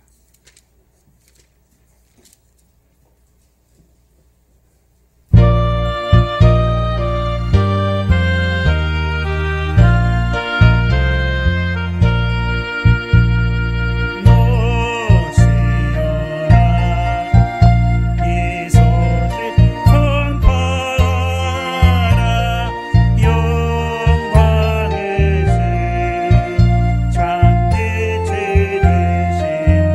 영광의 신, 참빛이 되신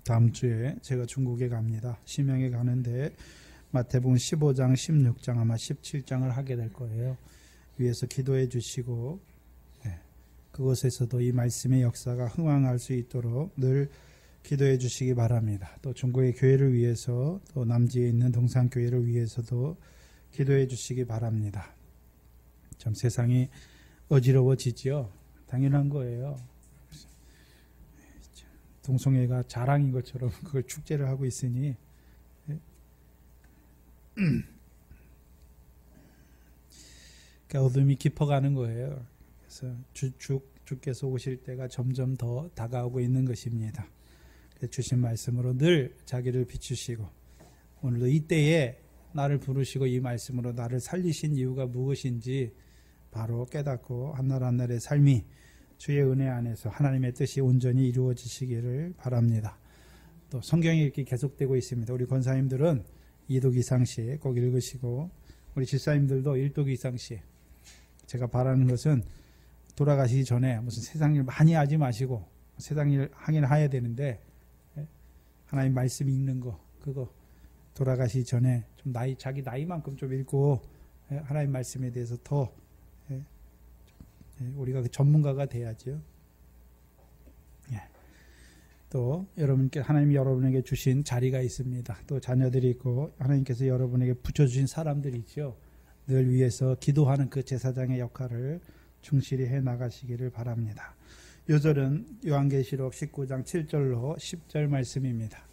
다음 주에 제가 중국에 갑니다. 심양에 가는데 마태복음 15장, 16장, 아마 17장을 하게 될 거예요. 위에서 기도해 주시고 그곳에서도 이 말씀의 역사가 흥왕할 수 있도록 늘 기도해 주시기 바랍니다. 또 중국의 교회를 위해서, 또 남지에 있는 동산교회를 위해서도 기도해 주시기 바랍니다. 참 세상이 어지러워지지요. 당연한 거예요. 동성애가 자랑인 것처럼 그걸 축제를 하고 있으니 그러니까 어둠이 깊어가는 거예요. 그래서 주께서 오실 때가 점점 더 다가오고 있는 것입니다. 주신 말씀으로 늘 자기를 비추시고, 오늘도 이때에 나를 부르시고 이 말씀으로 나를 살리신 이유가 무엇인지 바로 깨닫고 한날 한날의 삶이 주의 은혜 안에서 하나님의 뜻이 온전히 이루어지시기를 바랍니다. 또 성경이 이렇게 계속되고 있습니다. 우리 권사님들은 2독 이상씩 꼭 읽으시고, 우리 집사님들도 1독 이상씩. 제가 바라는 것은 돌아가시기 전에 무슨 세상 일 많이 하지 마시고, 세상 일 하긴 해야 되는데 하나님 말씀 읽는 거, 그거 돌아가시기 전에 좀 자기 나이만큼 좀 읽고 하나님 말씀에 대해서 더 우리가 전문가가 돼야죠. 또 여러분께 하나님이 여러분에게 주신 자리가 있습니다. 또 자녀들이 있고 하나님께서 여러분에게 붙여주신 사람들이 있죠. 늘 위해서 기도하는 그 제사장의 역할을 충실히 해 나가시기를 바랍니다. 요절은 요한계시록 19장 7절로 10절 말씀입니다.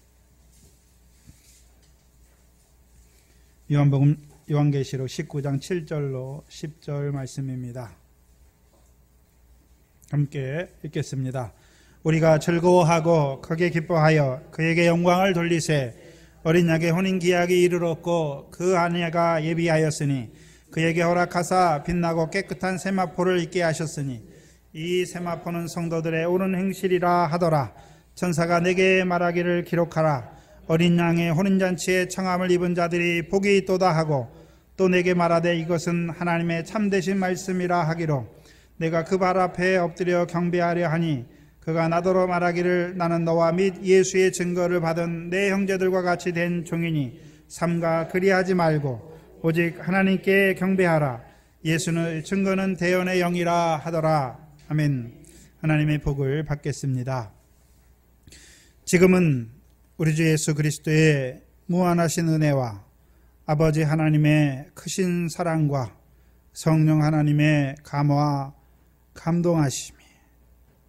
요한계시록 19장 7절로 10절 말씀입니다. 함께 읽겠습니다. 우리가 즐거워하고 크게 기뻐하여 그에게 영광을 돌리세. 어린 양의 혼인기약이 이르렀고 그 아내가 예비하였으니 그에게 허락하사 빛나고 깨끗한 세마포를 입게 하셨으니 이 세마포는 성도들의 옳은 행실이라 하더라. 천사가 내게 말하기를 기록하라. 어린 양의 혼인잔치에 청함을 입은 자들이 복이 있도다 하고, 또 내게 말하되 이것은 하나님의 참되신 말씀이라 하기로, 내가 그 발 앞에 엎드려 경배하려 하니 그가 나더러 말하기를 나는 너와 및 예수의 증거를 받은 내 형제들과 같이 된 종이니 삼가 그리하지 말고 오직 하나님께 경배하라. 예수는 증거는 대언의 영이라 하더라. 아멘. 하나님의 복을 받겠습니다. 지금은 우리 주 예수 그리스도의 무한하신 은혜와 아버지 하나님의 크신 사랑과 성령 하나님의 감화 감동하심이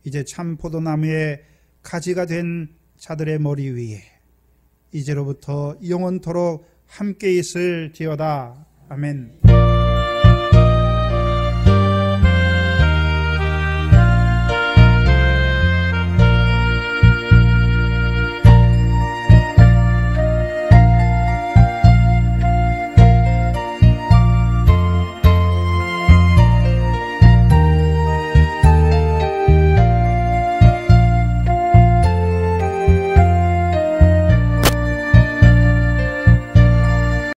이제 참 포도나무의 가지가 된 자들의 머리 위에 이제로부터 영원토록 함께 있을지어다. 아멘.